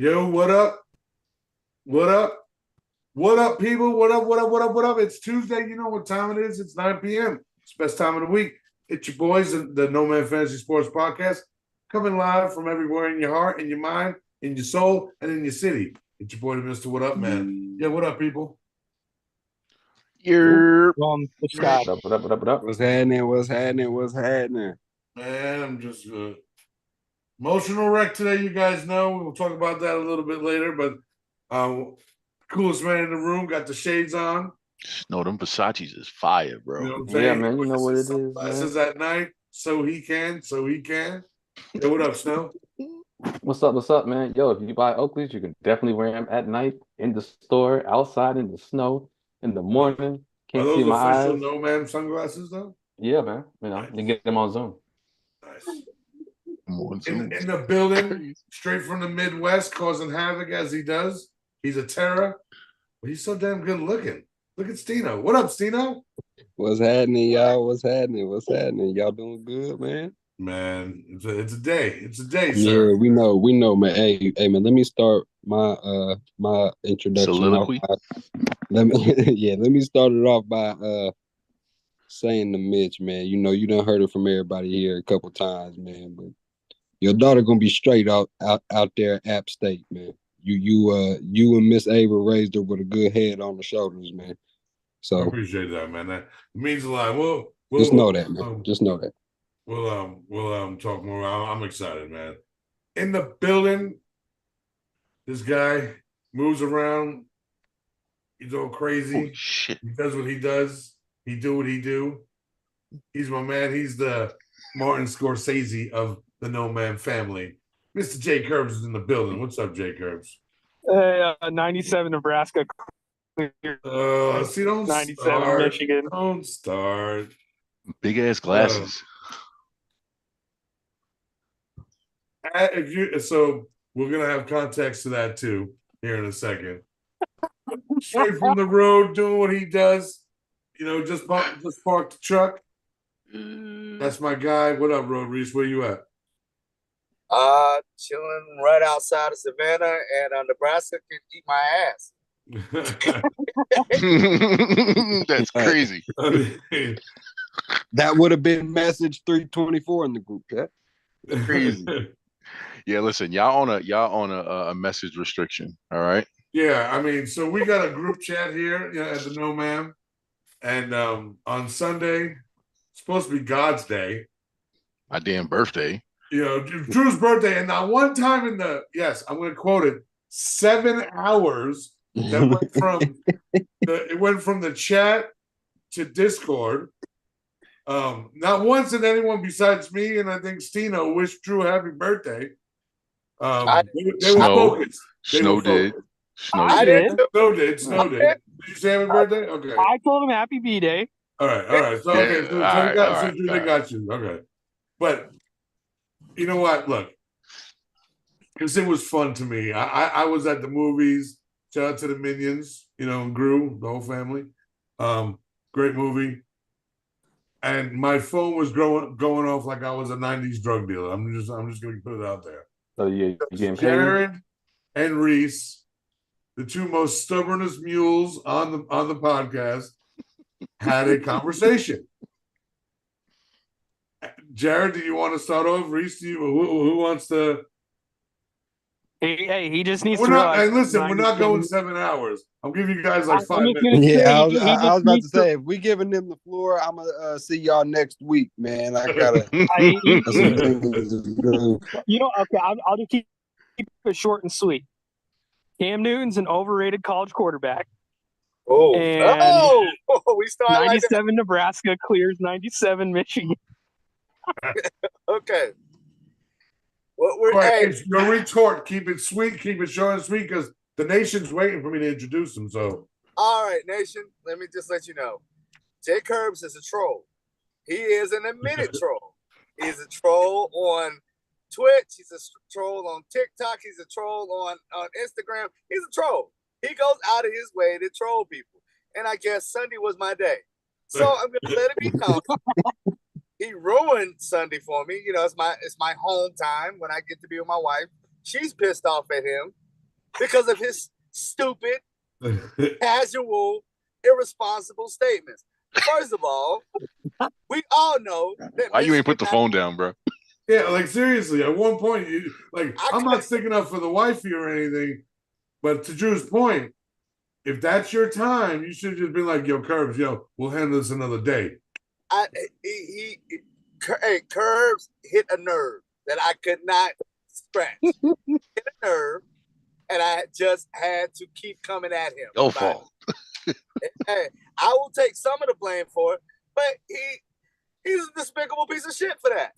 Yo, what up? What up? What up, people? What up? What up? What up? What up? It's Tuesday. You know what time it is? It's 9 p.m. It's the best time of the week. It's your boys, the No Man Fantasy Sports Podcast, coming live from everywhere in your heart, in your mind, in your soul, and in your city. It's your boy, Mr. What Up, man? Yeah, what up, people? You're Scott. what up? What's happening? What's happening? What's happening? Man, I'm just emotional wreck today. You guys know we'll talk about that a little bit later. But coolest man in the room got the shades on. No, them Versace's is fire, bro. You know what I'm saying? Yeah, man. You know what it is, man. Glasses at night, so he can. Yo, what up, Snow? What's up, man? Yo, if you buy Oakleys, you can definitely wear them at night, in the store, outside, in the snow, in the morning. Are Can't those see my official eyes. NoMaam sunglasses, though? Yeah, man. You know, you get them on Zoom. Nice. In the building, straight from the Midwest, causing havoc as he does. He's a terror, but he's so damn good looking. Look at Stino. What up, Stino? What's happening, y'all? What's happening? Y'all doing good, man? Man, it's a day. It's a day, sir. Yeah, we know, man. Hey, man, let me start my my introduction. Soliloquy? Let me start it off by saying to Mitch, man, you know, you done heard it from everybody here a couple times, man, but your daughter gonna be straight out there at App State, man. You and Miss Ava raised her with a good head on the shoulders, man. So I appreciate that, man. That means a lot. Just know that, man. Just know that. We'll talk more. I'm excited, man. In the building, this guy moves around. He's all crazy. Holy shit. He does what he does. He do what he do. He's my man. He's the Martin Scorsese of the No Man family. Mr. J. Curbs is in the building. What's up, J. Curbs? 97 Nebraska. See, don't 97 start. Michigan. Don't start. Big ass glasses. So we're gonna have context to that too here in a second. Straight from the road, doing what he does. You know, just parked the truck. That's my guy. What up, Road Reese? Where you at? Chilling right outside of Savannah, and Nebraska can eat my ass. That's crazy. That would have been message 324 in the group chat. Crazy. Yeah, listen, y'all on a message restriction. All right. Yeah, I mean, so we got a group chat here at the No Ma'am, and on Sunday, it's supposed to be God's day. My damn birthday. You know, Drew's birthday, and now one time I'm going to quote it, 7 hours that went from the chat to Discord. Not once did anyone besides me and I think Stino wish Drew a happy birthday. They were focused. Snow did. I did. Snow did. Did you say happy birthday? Okay. I told him happy B-Day. All right. So they got you. Okay. But you know what? Look, because it was fun to me. I was at the movies. Shout out to the Minions, you know, and Gru, the whole family. Great movie. And my phone was going off like I was a 90s drug dealer. I'm just gonna put it out there. So you getting paid? Jared and Reese, the two most stubbornest mules on the podcast, had a conversation. Jared, do you want to start off? Reese, who wants to? Hey, he just needs we're to. Not, hey, listen, we're not going 7 hours. I'm giving you guys like 5 minutes. Yeah, I was about to say, if we giving them the floor, I'm gonna see y'all next week, man. I gotta. You know, okay, I'll just keep it short and sweet. Cam Newton's an overrated college quarterback. We started 97 like Nebraska clears 97 Michigan. Okay. Your retort, keep it sweet, keep it short and sweet, because the nation's waiting for me to introduce them. So, all right, nation, let me just let you know, Jay Curbs is a troll. He is an admitted troll. He's a troll on Twitch. He's a troll on TikTok. He's a troll on Instagram. He's a troll. He goes out of his way to troll people. And I guess Sunday was my day. So I'm going to let it be known. He ruined Sunday for me. You know, it's my home time when I get to be with my wife. She's pissed off at him. because of his stupid, casual, irresponsible statements. First of all, we all know that Why you ain't put the Michigan phone down, bro? Yeah, like seriously, at one point, I'm not sticking up for the wifey or anything, but to Drew's point, if that's your time, you should just be like, "Yo, Curbs, yo, we'll handle this another day." Curbs hit a nerve that I could not scratch. Hit a nerve, and I just had to keep coming at him. Your fault. Hey, I will take some of the blame for it, but he's a despicable piece of shit for that.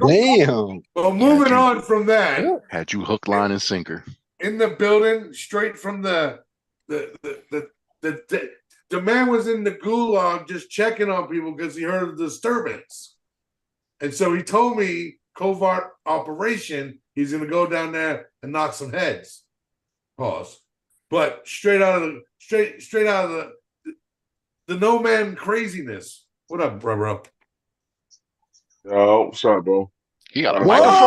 Damn. Well, moving on from that, Had you hook, line, and sinker. in the building, straight from the man was in the gulag just checking on people because he heard a disturbance, and so he told me covert operation. He's going to go down there and knock some heads. Pause. But straight out of the NoMaam craziness. What up, bro? Yo, what's up, bro? He got a Whoa! microphone.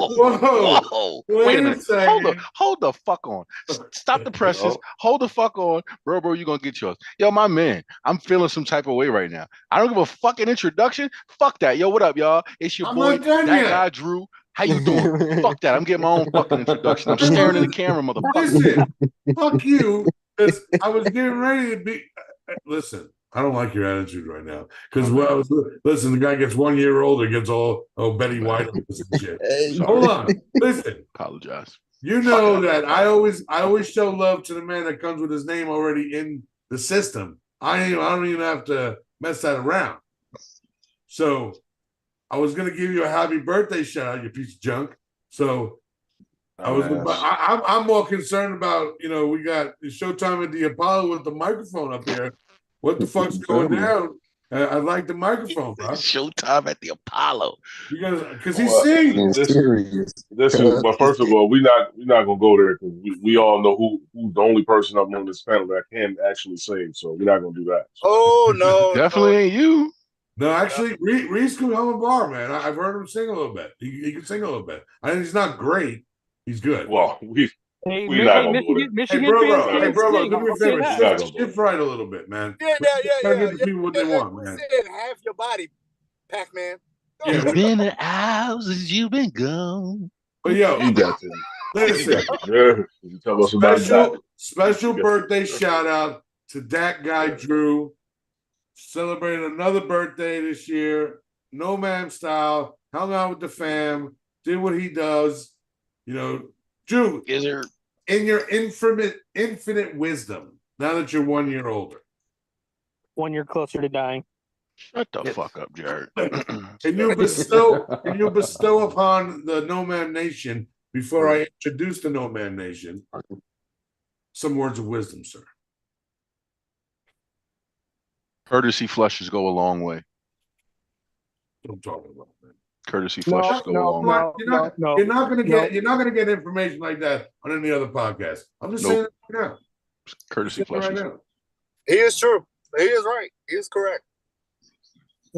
Oh, whoa. Wait a minute. Second. Hold the fuck on. Stop the presses. Hold the fuck on. Bro, you gonna get yours. Yo, my man, I'm feeling some type of way right now. I don't give a fucking introduction. Fuck that. Yo, what up, y'all? It's your boy, that guy, Drew. How you doing? Fuck that. I'm getting my own fucking introduction. I'm staring in the camera, motherfucker. Listen, fuck you. Because I was getting ready to be. Listen, I don't like your attitude right now. Because listen, the guy gets 1 year older, gets all Betty White and shit. Hold on, listen. Apologize. You know that I always show love to the man that comes with his name already in the system. I don't even have to mess that around. So I was gonna give you a happy birthday shout out, you piece of junk. So I'm more concerned about, we got Showtime at the Apollo with the microphone up here. What the fuck's going down? I like the microphone, bro. Showtime at the Apollo. Because he's sings. This is, but first of all, we're not gonna go there because we all know who's the only person up on this panel that can actually sing. So we're not gonna do that. So. Oh no, definitely ain't you. No, actually, Reese can hum a bar, man. I've heard him sing a little bit. He can sing a little bit. I think he's not great. He's good. Well, we're not gonna do it. Michigan fans bro, do me a favor. Shift right a little bit, man. Yeah. Give the people what they want, man. Half your body, Pac-Man. It's been an hour since you've been gone. But yo, you got to listen. You tell us about that. Special birthday shout out to that guy Drew. Celebrated another birthday this year, NoMaam style. Hung out with the fam. Did what he does. Drew, in your infinite wisdom, now that you're 1 year older. 1 year closer to dying. Shut the fuck up, Jared. Can you bestow upon the NoMaam Nation, before I introduce the NoMaam Nation, some words of wisdom, sir? Courtesy flushes go a long way. What I'm talking about, man. Courtesy flushes go a long way. You're not gonna get information like that on any other podcast. I'm just saying it right now. Courtesy flushes. Right now. He is true. He is right. He is correct.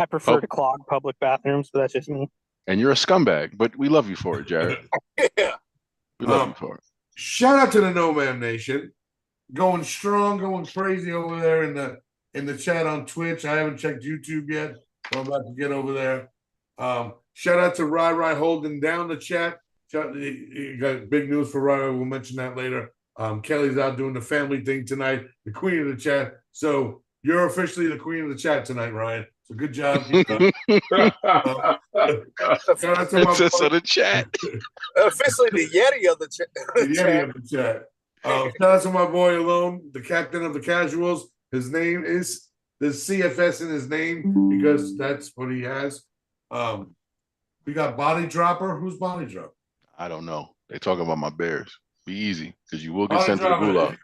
I prefer to clog public bathrooms, but that's just me. And you're a scumbag, but we love you for it, Jared. Yeah. We love you for it. Shout out to the NoMaam Nation. Going strong, going crazy over there in the chat on Twitch. I haven't checked YouTube yet. So I'm about to get over there. Shout out to Rai holding down the chat. You got big news for Rai. We'll mention that later. Kelly's out doing the family thing tonight, the queen of the chat. So you're officially the queen of the chat tonight, Ryan. So good job. Shout out to my the chat. Officially the Yeti of the chat. The Yeti of the chat. Shout out to my boy Alone, the captain of the casuals. His name is the CFS in his name because that's what he has. We got Body Dropper. Who's Body Dropper? I don't know. They talk about my Bears. Be easy, because you will get Body sent Dropper, to the gulag.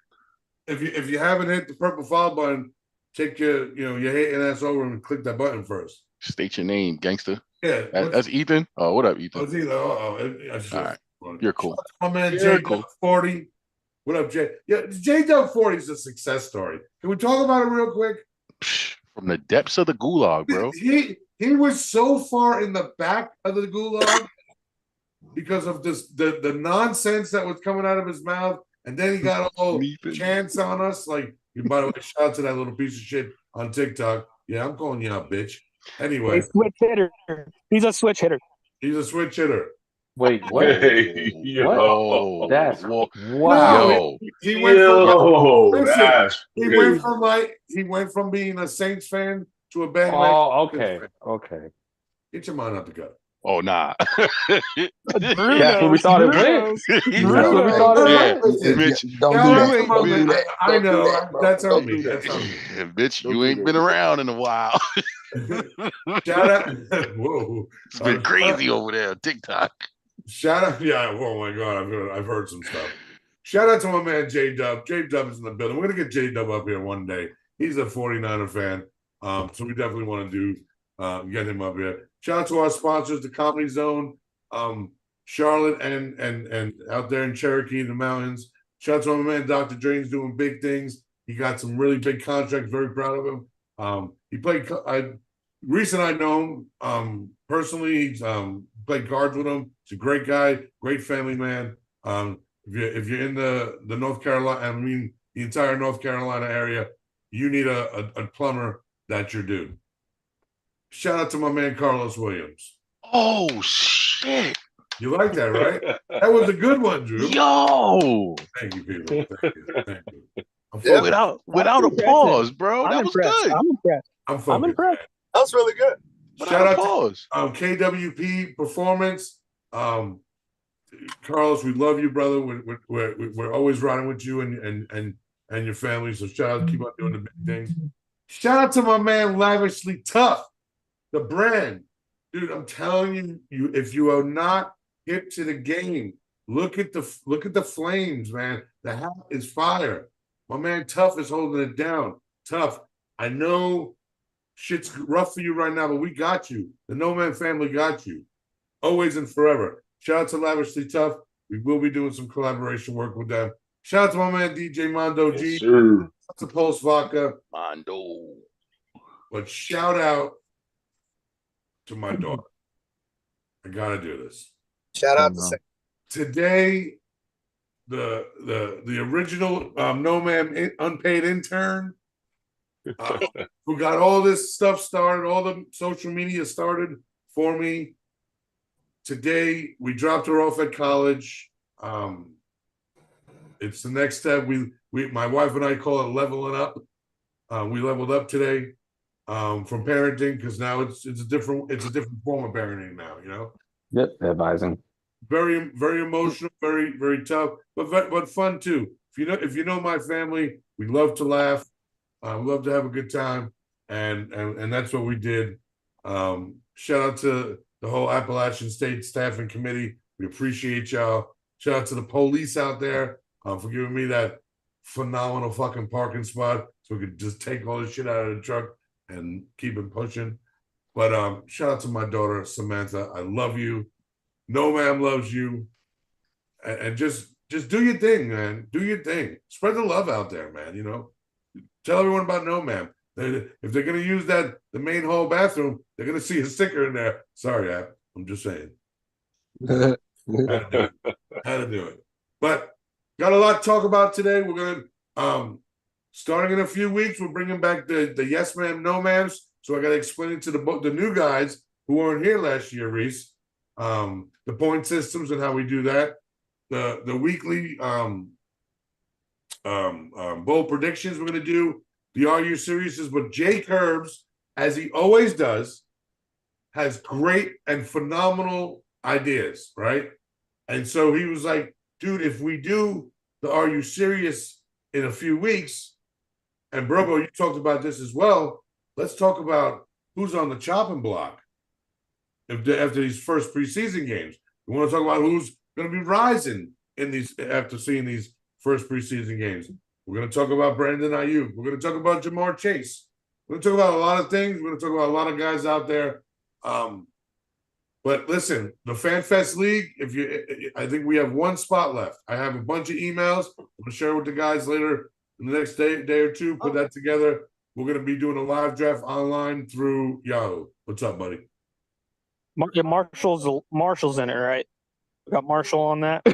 If you haven't hit the purple follow button, take your hating ass over and click that button first. State your name, gangster. Yeah, that's Ethan. Oh, what up, Ethan? It's either. All right, you're cool. My man J40. What up, Jay? Yeah, J40 is a success story. Can we talk about it real quick? From the depths of the gulag, bro. He was so far in the back of the gulag because of the nonsense that was coming out of his mouth, and then he got all chance on us. Like, by the way, shout out to that little piece of shit on TikTok. Yeah, I'm calling you out, bitch. Anyway, switch hitter. He's a switch hitter. He's a switch hitter. Wait, what? Hey, What? That's wow. No, he went from being a Saints fan to a bandwagon. Oh, okay. Get your mind out the gut. Oh, nah. That's what we thought it went. That's what we thought it went. Mitch, Don't do that. I know. That's on me. Bitch, you ain't been around in a while. Shout out. Whoa. It's been crazy over there on TikTok. Shout out. Yeah. Oh, my God. I've heard some stuff. Shout out to my man, J-Dub. J-Dub is in the building. We're going to get J-Dub up here one day. He's a 49er fan. So we definitely want to get him up here. Shout out to our sponsors, the Comedy Zone, Charlotte, and out there in Cherokee in the mountains. Shout out to my man, Dr. Drane's doing big things. He got some really big contracts. Very proud of him. He played. I know him personally. He's played cards with him. He's a great guy, great family man. If you're in the North Carolina, the entire North Carolina area, you need a plumber. That's your dude. Shout out to my man Carlos Williams. Oh shit! You like that, right? That was a good one, Drew. Yo! Thank you, people. Thank you. Without a pause, bro. That was good. I'm impressed. That was really good. Shout out to KWP Performance. Carlos, we love you, brother. We're always riding with you and your family. So shout out, keep on doing the big things. Shout out to my man Lavishly Tough, the brand. Dude, I'm telling you, if you are not hip to the game, look at the flames, man. The hat is fire. My man Tough is holding it down. Tough, I know shit's rough for you right now, but we got you. The NoMaam family got you. Always and forever. Shout out to Lavishly Tough. We will be doing some collaboration work with them. Shout out to my man DJ Mondo G. Shout out to Pulse Vodka. Mondo. But shout out to my daughter. I gotta do this. Shout out to today. The original NoMaam unpaid intern who got all this stuff started, all the social media started for me. Today we dropped her off at college. It's the next step. We my wife and I call it leveling up. We leveled up today. From parenting, because now it's a different form of parenting now, you know. Yep, advising. Very, very emotional, very, very tough, but fun too. If you know my family, we love to laugh, we love to have a good time, and that's what we did. Shout out to the whole Appalachian State Staffing Committee. We appreciate y'all. Shout out to the police out there for giving me that phenomenal fucking parking spot so we could just take all this shit out of the truck and keep it pushing. But shout out to my daughter, Samantha. I love you. NoMaam loves you. And just do your thing, man. Do your thing. Spread the love out there, man. You know, tell everyone about NoMaam. If they're going to use the main hall bathroom, they're going to see a sticker in there. Sorry, App. I'm just saying. How to do it. But got a lot to talk about today. We're going to starting in a few weeks, we're bringing back the Yes Ma'am, No Ma'ams. So I got to explain it to the new guys who weren't here last year, Reese. The point systems and how we do that. The weekly bowl predictions we're going to do. The Are You Serious? But Jay Curbs, as he always does, has great and phenomenal ideas, right? And so he was like, dude, if we do the Are You Serious in a few weeks, and Brobo, you talked about this as well. Let's talk about who's on the chopping block after these first preseason games. We want to talk about who's going to be rising in these after seeing these first preseason games. We're going to talk about Brandon Ayuk. We're going to talk about Jamar Chase. We're going to talk about a lot of things. We're going to talk about a lot of guys out there. But listen, the FanFest League, I think we have one spot left. I have a bunch of emails. I'm going to share with the guys later in the next day or two. Put that together. We're going to be doing a live draft online through Yahoo. What's up, buddy? Marshall's in it, right? Got Marshall on that.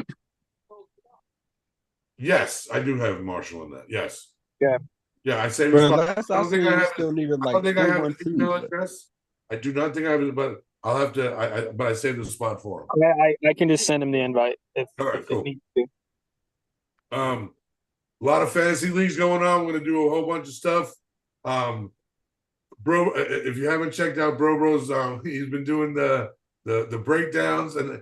Yes, I do have Marshall on that. Yes. Yeah. Yeah, I say. Bro, I last I don't think seen, I you have. still needed I like don't think I have 21 his email teams. address. I do not think I have it, but I'll have to. But I saved the spot for him. I can just send him the invite if, All right, if cool. it needs to. A lot of fantasy leagues going on. We're gonna do a whole bunch of stuff. Bro, if you haven't checked out Bro's, he's been doing the breakdowns, and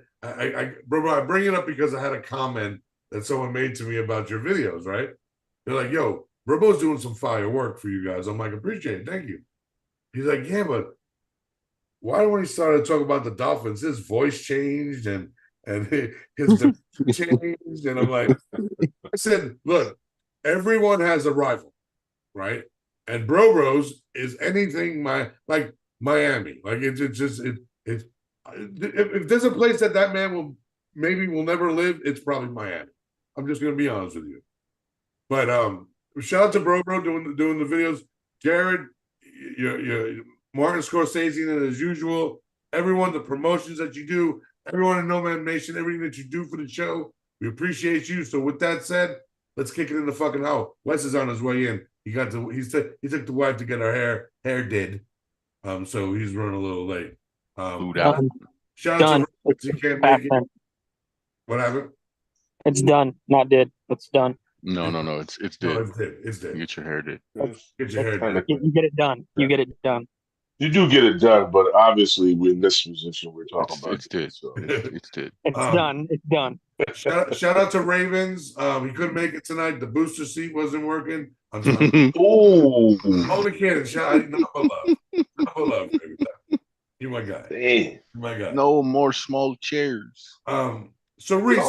Bro, I bring it up because I had a comment that someone made to me about your videos. Right? They're like, "Yo, Bro's doing some fire work for you guys." I'm like, "Appreciate it, thank you." He's like, "Yeah, but why when he started talking about the Dolphins, his voice changed and his changed?" And I'm like, I said, "Look, everyone has a rival, right? And Bros is anything like Miami. Like it's just if there's a place that man will never live, it's probably Miami. I'm just gonna be honest with you. But shout out to Bro doing the videos. Jared, you Martin Scorsese, and as usual, everyone, the promotions that you do, everyone in NoMaam Nation, everything that you do for the show, we appreciate you. So with that said, let's kick it in the fucking house. Wes is on his way in. He took the wife to get her hair did. So he's running a little late. Shout out to Robert, he can't make it. What happened? It's done, not did. It's done. No, it's dead. No, it's dead. It's dead. Get your hair did. Get your hair did. You get it done. You get it done. You do get it done, but obviously we're in this position we're talking about. It's dead. So. It's dead. It's done. It's done. Shout out to Ravens. He couldn't make it tonight. The booster seat wasn't working. I'm sorry. Oh, only kidding. Shout out, not for love. Not for love, baby. You my guy. Damn. You my guy. No more small chairs. So Reese,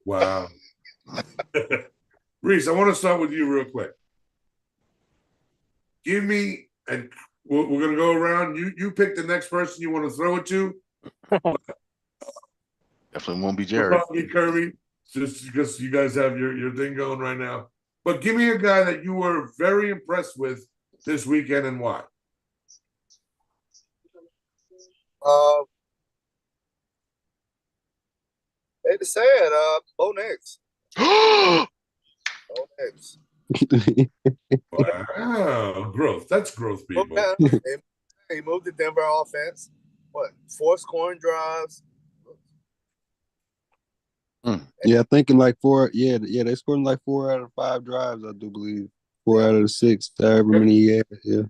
wow. Reese, I want to start with you real quick. Give me, and we're gonna go around. You pick the next person you want to throw it to. Definitely won't be Jared. Kirby, just because you guys have your thing going right now. But give me a guy that you were very impressed with this weekend and why. Hate to say it, Bo Nix. Bo Nix. Wow, growth. That's growth, people. He moved the Denver offense. What? 4 scoring drives. Yeah, thinking like 4. Yeah, they scored like 4 out of 5 drives, I do believe. 4 out of the 6, however many he had. Yeah.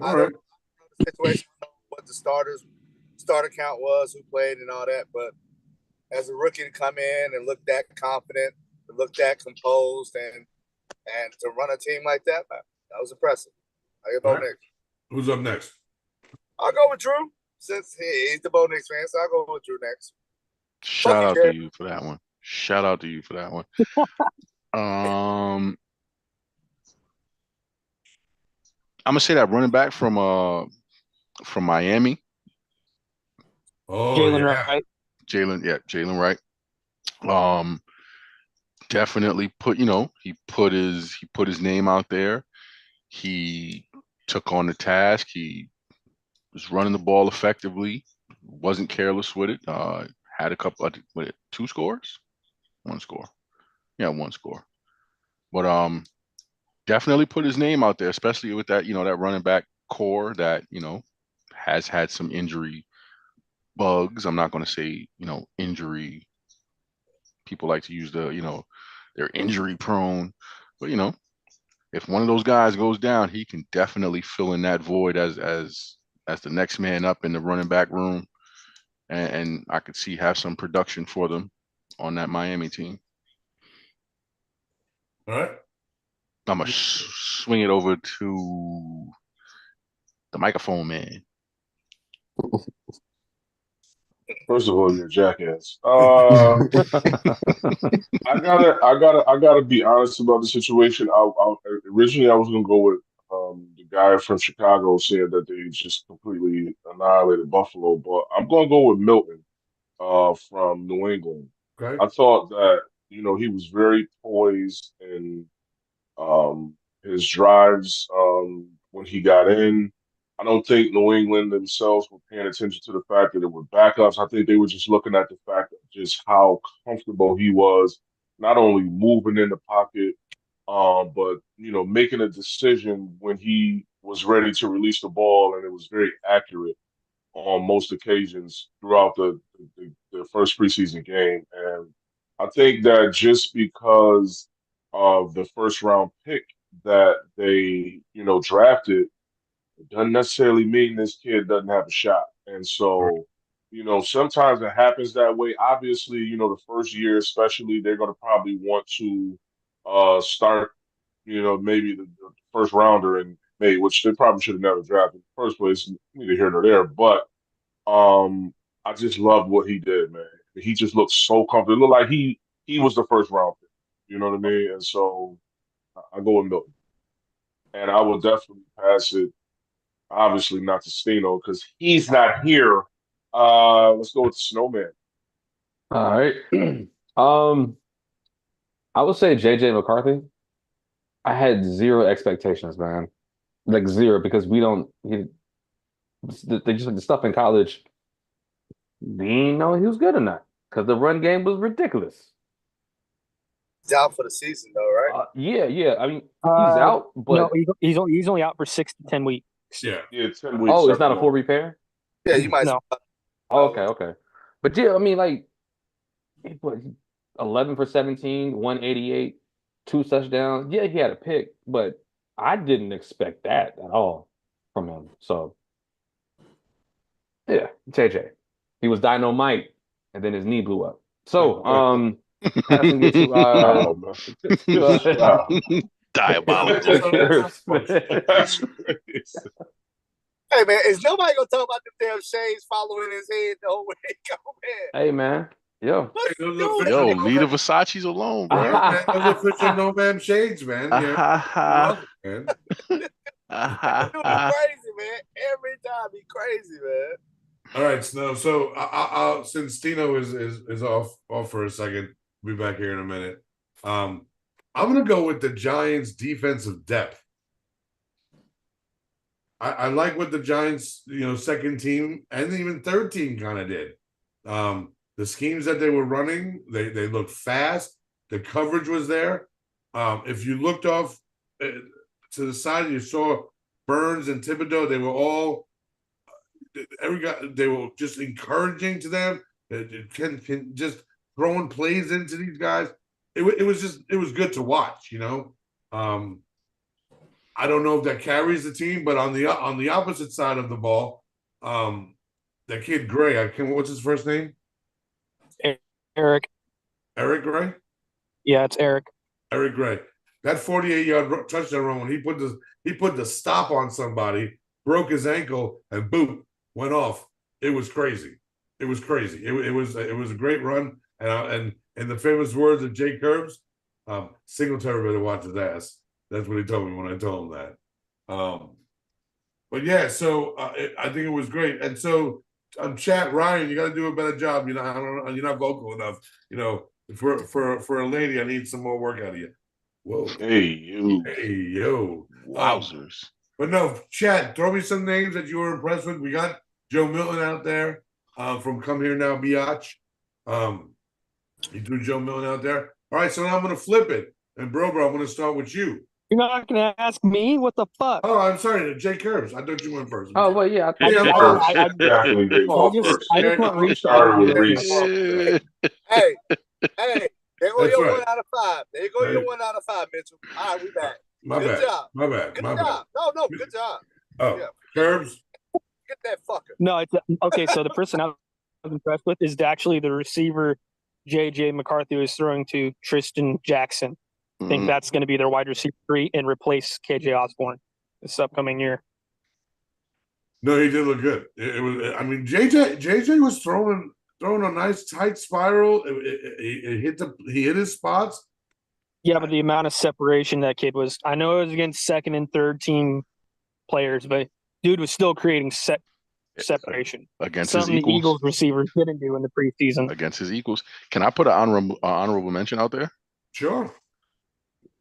All right. Situation, what the starter count was, who played, and all that. But as a rookie to come in and look that confident, to look that composed, and to run a team like that was impressive. I get Bo Nix. Who's up next? I'll go with Drew, since he's the Bo Nix fan, so I'll go with Drew next. Shout out to you for that one. Shout out to you for that one. I'm gonna say that running back from Miami. Oh, Jalen Wright. Jalen Wright. Definitely he put his name out there. He took on the task. He was running the ball effectively. Wasn't careless with it. Had a couple, 2 scores, 1 score. Yeah, 1 score. But definitely put his name out there, especially with that that running back core that has had some injury bugs. I'm not going to say injury. People like to use they're injury prone, but if one of those guys goes down, he can definitely fill in that void as the next man up in the running back room. And I could have some production for them on that Miami team. All right. I'm going to swing it over to the microphone man. First of all, you're a jackass. I gotta be honest about the situation. Originally I was gonna go with the guy from Chicago said that they just completely annihilated Buffalo, but I'm gonna go with Milton from New England. Okay. I thought that he was very poised in his drives when he got in. I don't think New England themselves were paying attention to the fact that it were backups. I think they were just looking at the fact that just how comfortable he was, not only moving in the pocket, but making a decision when he was ready to release the ball, and it was very accurate on most occasions throughout the first preseason game. And I think that just because of the first round pick that they, drafted, it doesn't necessarily mean this kid doesn't have a shot. And so, sometimes it happens that way. Obviously, the first year, especially, they're going to probably want to start, maybe the first rounder in May, which they probably should have never drafted in the first place, neither here nor there. But I just loved what he did, man. He just looked so comfortable. It looked like he was the first round pick. You know what I mean? And so I go with Milton. And I will definitely pass it, obviously not to Stino, because he's not here. Let's go with the Snowman. All right. I would say JJ McCarthy. I had zero expectations, man. Like zero, because the stuff in college, we didn't know he was good or not, because the run game was ridiculous. He's out for the season, though, right? Yeah. I mean, he's out, but no, he's only out for 6 to 10 weeks. Yeah, 10 weeks. Oh, it's not a full repair? Yeah, you might. No. Oh, okay. But yeah, I mean, like, 11 for 17, 188, 2 touchdowns. Yeah, he had a pick, but I didn't expect that at all from him. So, yeah, JJ. He was dynamite, and then his knee blew up. So, passing it to diabolical. That's crazy. Hey man, is nobody gonna talk about the damn shades following his head the whole way? Come man. Hey man, yo, leave the Versace's alone, bro. Those official NoMaam shades, man. Yeah, man. Crazy, man. Every time he crazy, man. All right, so I'll since Stino is off for a second, we'll be back here in a minute. I'm gonna go with the Giants' defensive depth. I like what the Giants, second team and even third team kind of did. The schemes that they were running, they looked fast. The coverage was there. If you looked off to the side, you saw Burns and Thibodeau. They were all every guy. They were just encouraging to them. Can just throwing plays into these guys. It was good to watch. I don't know if that carries the team, but on the opposite side of the ball, that kid Gray, what's his first name? Eric. Eric Gray? Yeah, it's Eric. Eric Gray. That 48-yard touchdown run when he put the stop on somebody, broke his ankle, and boom, went off. It was crazy. It was crazy. It was a great run. And in the famous words of Jay Curbs, Singletary better watch his ass. That's what he told me when I told him that. But yeah, so I think it was great. And so chat, Ryan, you got to do a better job. You're not vocal enough. For a lady, I need some more work out of you. Whoa. Hey yo. Wowzers. But no, chat, throw me some names that you were impressed with. We got Joe Milton out there from Come Here Now, Biatch. You threw Joe Milton out there. All right, so now I'm going to flip it. And bro, I'm going to start with you. You're not going to ask me? What the fuck? Oh, I'm sorry. Jay Curbs. I thought you went first. Oh, well, yeah. I just want Reese to Hey, there go your 1 out of 5. There go your 1 out of 5, Mitchell. All right, we back. Good job. My bad. Good job. No, good job. Oh, yeah. Curbs. Get that fucker. No, it's okay. So the person I was impressed with is actually the receiver JJ McCarthy was throwing to Tristan Jackson. I think that's going to be their wide receiver 3 and replace KJ Osborne this upcoming year. No, he did look good. It was. I mean, JJ was throwing a nice tight spiral. He hit his spots. Yeah, but the amount of separation that kid was. I know it was against second and third team players, but dude was still creating separation against something his equals. The Eagles receivers didn't do in the preseason against his equals. Can I put an honorable mention out there? Sure.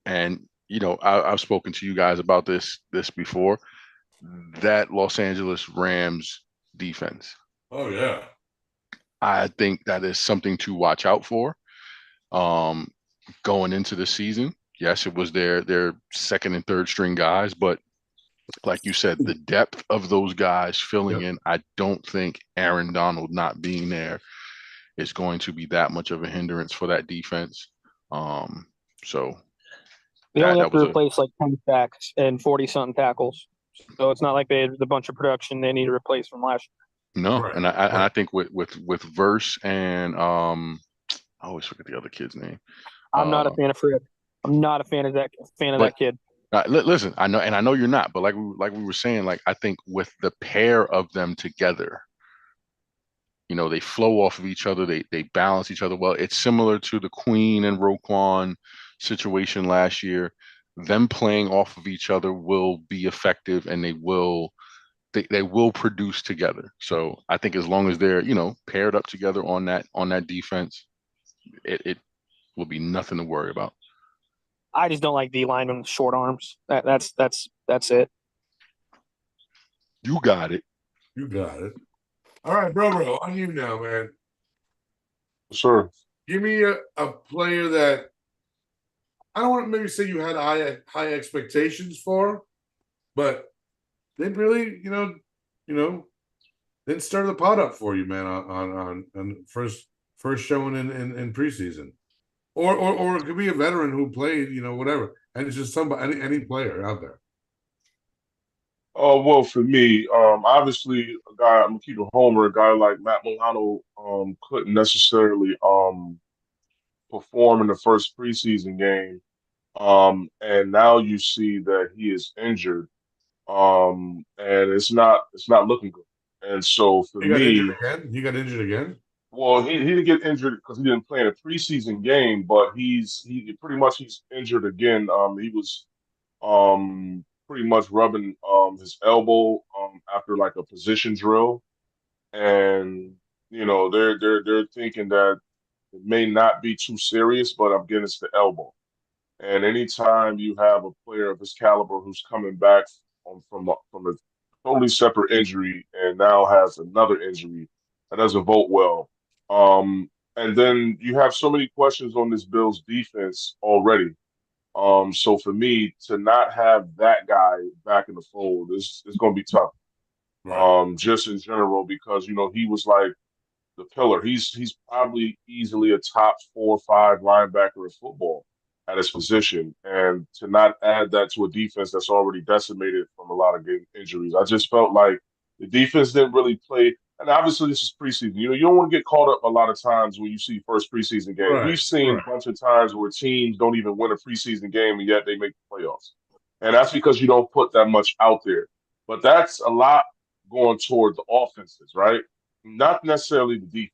And I've spoken to you guys about this before. That Los Angeles Rams defense. Oh yeah. I think that is something to watch out for. Going into the season, yes, it was their second and third string guys, but like you said, the depth of those guys filling in, I don't think Aaron Donald not being there is going to be that much of a hindrance for that defense. So they only have to replace like 10 sacks and 40-something tackles. So it's not like they had a bunch of production they need to replace from last year. No, right. and I think with Verse and I always forget the other kid's name. I'm not a fan of Fred. I'm not a fan of that kid. Listen, I know you're not, but like we were saying, like I think with the pair of them together, you know, they flow off of each other. They balance each other well. It's similar to the Queen and Roquan situation last year. Them playing off of each other will be effective, and they will produce together. So I think as long as they're, you know, paired up together on that defense, it will be nothing to worry about. I just don't like D linemen with short arms. That's it. You got it. You got it. All right, bro, on you now, man. Sure. Give me a player that I don't want to maybe say you had high expectations for, but they really, you know, didn't stir the pot up for you, man, on first showing in preseason. Or it could be a veteran who played, you know, whatever. And it's just somebody, any player out there. Oh, well, for me, obviously, a guy, I'm gonna keep a homer, a guy like Matt Milano couldn't necessarily perform in the first preseason game. And now you see that he is injured. And it's not looking good. And so for he got me, injured again. He got injured again. Well, he didn't get injured because he didn't play in a preseason game, but he's injured again. He was pretty much rubbing his elbow after like a position drill, and you know they're thinking that it may not be too serious, but I'm getting it's the elbow. And anytime you have a player of his caliber who's coming back from a totally separate injury and now has another injury, that doesn't vote well. And then you have so many questions on this Bills defense already. So for me to not have that guy back in the fold is going to be tough. Right. Just in general, because you know he was like the pillar. He's probably easily a top 4 or 5 linebacker in football at his position, and to not add that to a defense that's already decimated from a lot of injuries, I just felt like the defense didn't really play. And obviously, this is preseason. You know, you don't want to get caught up a lot of times when you see first preseason game. Right, We've seen a bunch of times where teams don't even win a preseason game and yet they make the playoffs, and that's because you don't put that much out there. But that's a lot going toward the offenses, right? Not necessarily the defense.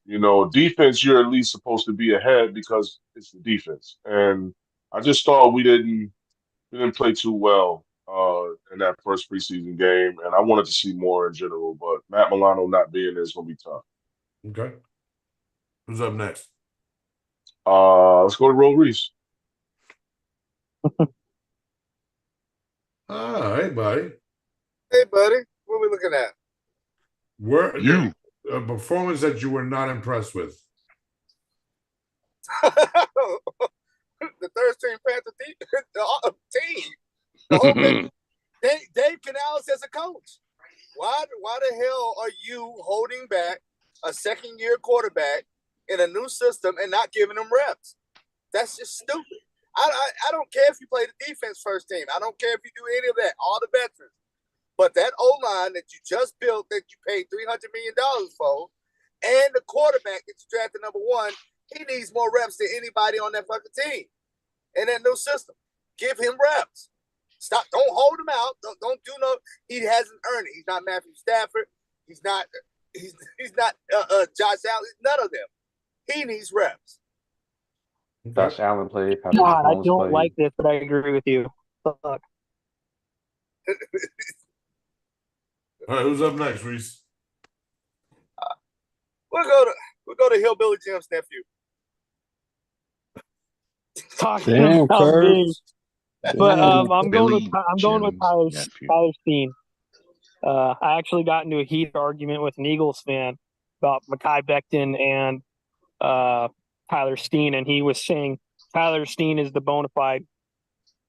You know, defense, you're at least supposed to be ahead because it's the defense. And I just thought we didn't play too well in that first preseason game, and I wanted to see more in general. But Matt Milano not being there is going to be tough. Okay. Who's up next? Let's go to Ro Reese. Hey, buddy. Hey, buddy. What are we looking at? Where a performance that you were not impressed with? The third string Panther team. The whole thing. Dave Canales as a coach. Why the hell are you holding back a second-year quarterback in a new system and not giving him reps? That's just stupid. I don't care if you play the defense first team. I don't care if you do any of that. All the veterans. But that O-line that you just built, that you paid $300 million for, and the quarterback that you drafted number 1, he needs more reps than anybody on that fucking team in that new system. Give him reps. Stop. Don't hold him out. Don't do no. He hasn't earned it. He's not Matthew Stafford. He's not. He's not Josh Allen. None of them. He needs reps. Josh Allen played. God, I don't like this, but I agree with you. Fuck. All right, who's up next, Reese? We'll go to Hillbilly Jim's nephew. Damn, Curves. But I'm going with Tyler Steen. I actually got into a heated argument with an Eagles fan about Mekhi Becton and Tyler Steen, and he was saying Tyler Steen is the bona fide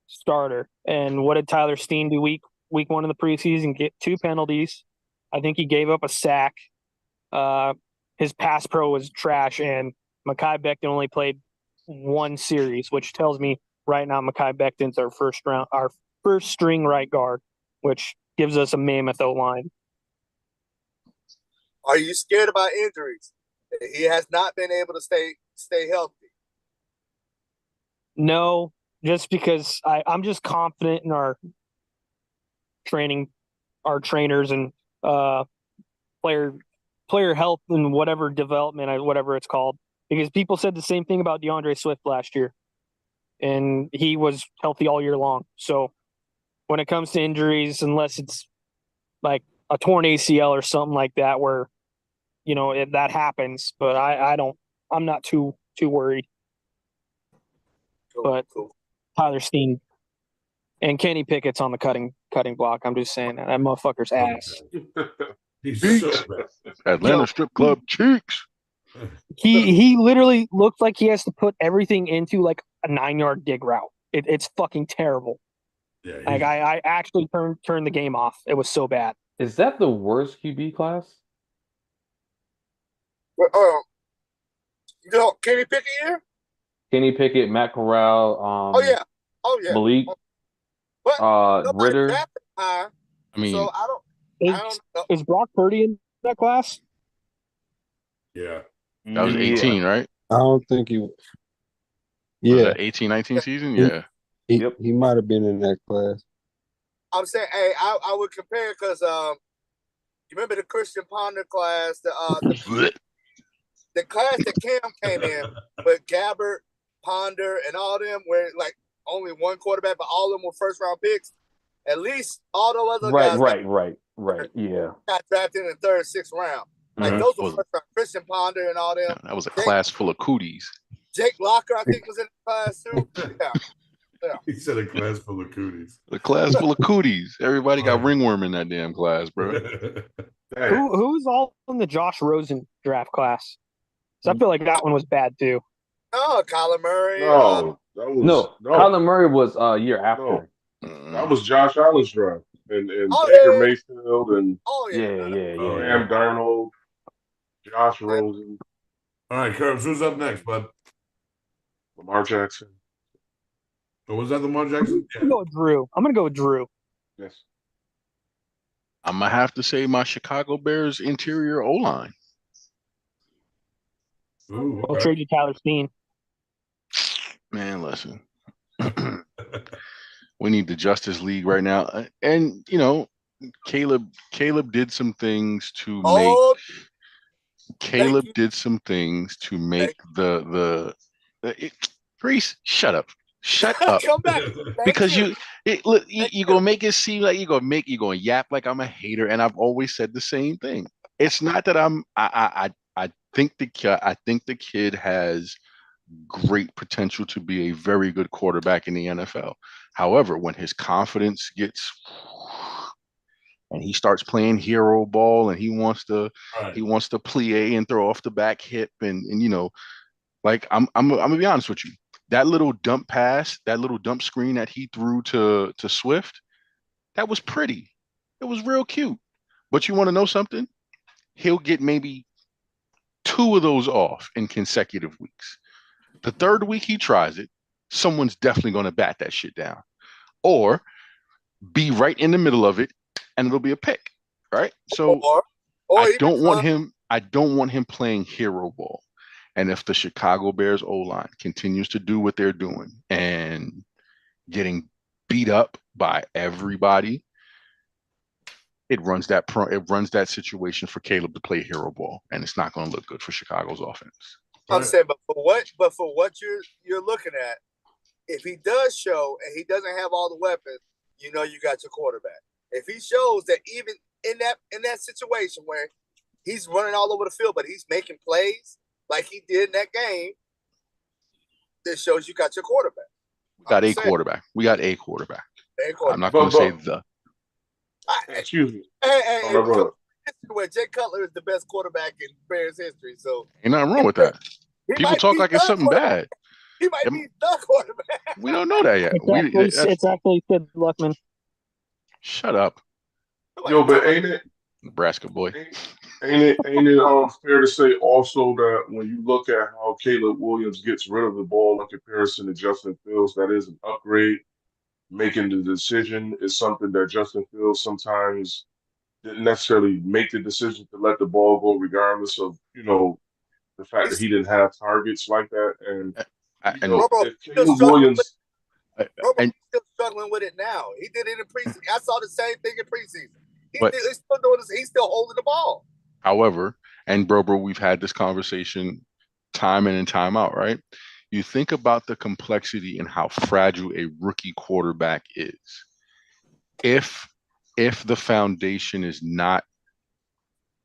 starter. And what did Tyler Steen do week 1 of the preseason? Get 2 penalties. I think he gave up a sack. His pass pro was trash, and Mekhi Becton only played 1 series, which tells me right now Mekhi Becton's our first string right guard, which gives us a mammoth O-line. Are you scared about injuries? He has not been able to stay healthy. No, just because I'm just confident in our trainers and player health and whatever development, whatever it's called. Because people said the same thing about DeAndre Swift last year, and he was healthy all year long. So when it comes to injuries, unless it's like a torn ACL or something like that, where that happens, but I'm not too worried. But Tyler Steen and Kenny Pickett's on the cutting block. I'm just saying that motherfucker's ass. He's Cheeks. so bad. Atlanta strip club cheeks. He literally looks like he has to put everything into like a 9-yard dig route. It's fucking terrible. Yeah, like I actually turned the game off. It was so bad. Is that the worst QB class? Kenny Pickett here? Kenny Pickett, Matt Corral, Oh yeah. Malik, But Ritter. High, I mean, so I don't know. Is Brock Purdy in that class? Yeah. that was 18, right? I don't think he. Was Yeah, that 18-19 season? Yeah. he might have been in that class. I'm saying, hey, I would compare because you remember the Christian Ponder class, the class that Cam came in with Gabbert, Ponder, and all them, where like only 1 quarterback, but all of them were first-round picks. At least all those other guys Right. Yeah. got drafted in the 3rd, 6th round. Like those were first-round. Christian Ponder and all them. That was a class full of cooties. Jake Locker, I think, was in the class too. Yeah. He said a class full of cooties. A class full of cooties. Everybody got ringworm in that damn class, bro. Who's all in the Josh Rosen draft class? So I feel like that one was bad too. Oh, Kyler Murray. No, Kyler Murray was a year after. That was Josh Allen's draft. And Baker Mayfield and Sam Darnold, Josh Rosen. All right, Curbs, who's up next, bud? Lamar Jackson. Or was that Lamar Jackson? I'm gonna go with Drew. Yes. I'm going to have to say my Chicago Bears interior O-line. Ooh, We'll trade you Tyler Steen. Man, listen. We need the Justice League right now. And, Caleb did some things to make Reese, shut up. Shut up. Come back. Because you're gonna make it seem like you're gonna yap like I'm a hater, and I've always said the same thing. It's not that I think the kid has great potential to be a very good quarterback in the NFL. However, when his confidence gets and he starts playing hero ball and he wants to plie and throw off the back hip and like I'm gonna be honest with you. That little dump pass, that little dump screen that he threw to Swift, that was pretty. It was real cute. But you want to know something? He'll get maybe 2 of those off in consecutive weeks. The 3rd week he tries it, someone's definitely going to bat that shit down. Or be right in the middle of it and it'll be a pick, right? So I don't want him playing hero ball. And if the Chicago Bears O-line continues to do what they're doing and getting beat up by everybody, it runs that situation for Caleb to play hero ball, and it's not going to look good for Chicago's offense. I'm saying, but for what you're looking at, if he does show and he doesn't have all the weapons, you got your quarterback. If he shows that even in that situation where he's running all over the field, but he's making plays like he did in that game, this shows you got your quarterback. We got a quarterback. A quarterback. I'm not going to say the. Excuse me. Hey, where Jay Cutler is the best quarterback in Bears history. So ain't nothing wrong with that. People talk like it's something bad. He might be the quarterback. We don't know that yet. It's actually Sid Luckman. Shut up. Yo, but ain't it Nebraska boy? Ain't it fair to say also that when you look at how Caleb Williams gets rid of the ball in comparison to Justin Fields, that is an upgrade. Making the decision is something that Justin Fields sometimes didn't necessarily make the decision to let the ball go, regardless of the fact that he didn't have targets like that. And if Caleb Williams, Robo's still struggling with it now. He did it in preseason. I saw the same thing in preseason. He's still doing this. He's still holding the ball. However, and bro, we've had this conversation time in and time out, right? You think about the complexity and how fragile a rookie quarterback is. If the foundation is not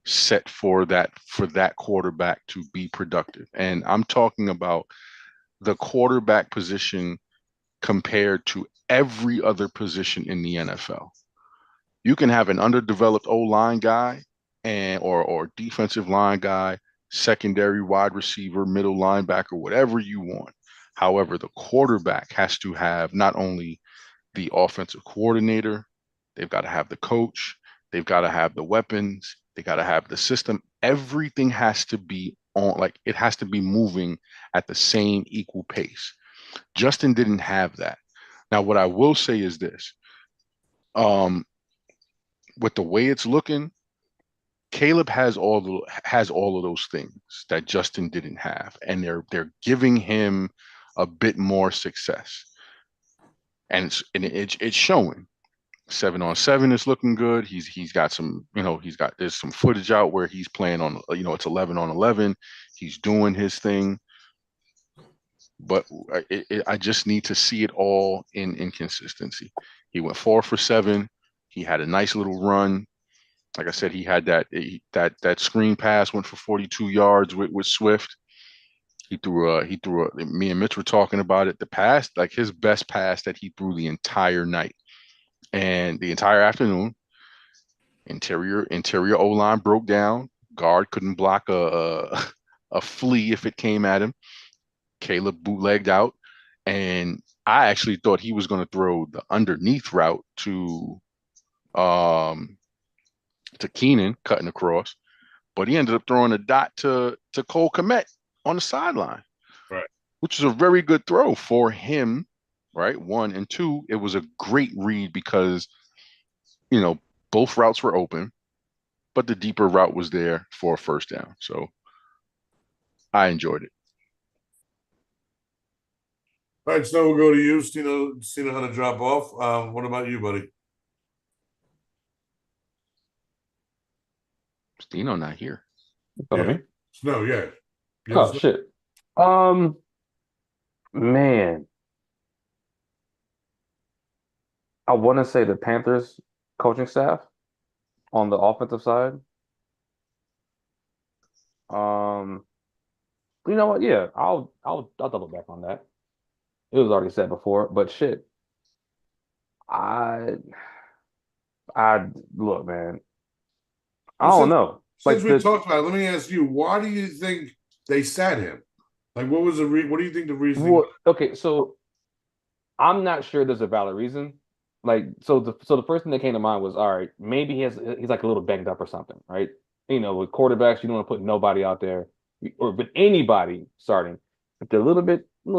set for that quarterback to be productive, and I'm talking about the quarterback position compared to every other position in the NFL. You can have an underdeveloped O-line guy or defensive line guy, secondary wide receiver, middle linebacker, whatever you want. However, the quarterback has to have not only the offensive coordinator, they've got to have the coach, they've got to have the weapons, they got to have the system. Everything has to be it has to be moving at the same equal pace. Justin didn't have that. Now, what I will say is this. With the way it's looking, Caleb has all of those things that Justin didn't have, and they're giving him a bit more success, and it's showing. 7-on-7 is looking good. He's got some, there's some footage out where he's playing on, it's 11-on-11. He's doing his thing, but I just need to see it all in consistency. He went 4 for 7. He had a nice little run. Like I said, he had that screen pass, went for 42 yards with Swift. He threw me and Mitch were talking about it. The pass, like his best pass that he threw the entire night and the entire afternoon. Interior O-line broke down. Guard couldn't block a flea if it came at him. Caleb bootlegged out, and I actually thought he was going to throw the underneath route to Keenan cutting across, but he ended up throwing a dot to Cole Kmet on the sideline, right? Which is a very good throw for him, right? 1 and 2, it was a great read because both routes were open, but the deeper route was there for a first down. So I enjoyed it. All right, so we'll go to you. Stino had to drop off. What about you, buddy? Stino not here. Me? No, yeah. Oh shit. Man. I want to say the Panthers coaching staff on the offensive side. You know what? Yeah, I'll double back on that. It was already said before, but shit. I look, man. I don't know. Since we talked about it, let me ask you: why do you think they sat him? Like, what was the what do you think the reason? Well, okay, so I'm not sure there's a valid reason. Like, so the first thing that came to mind was, all right, maybe he's like a little banged up or something, right? With quarterbacks, you don't want to put nobody out there or with anybody starting. If they're a little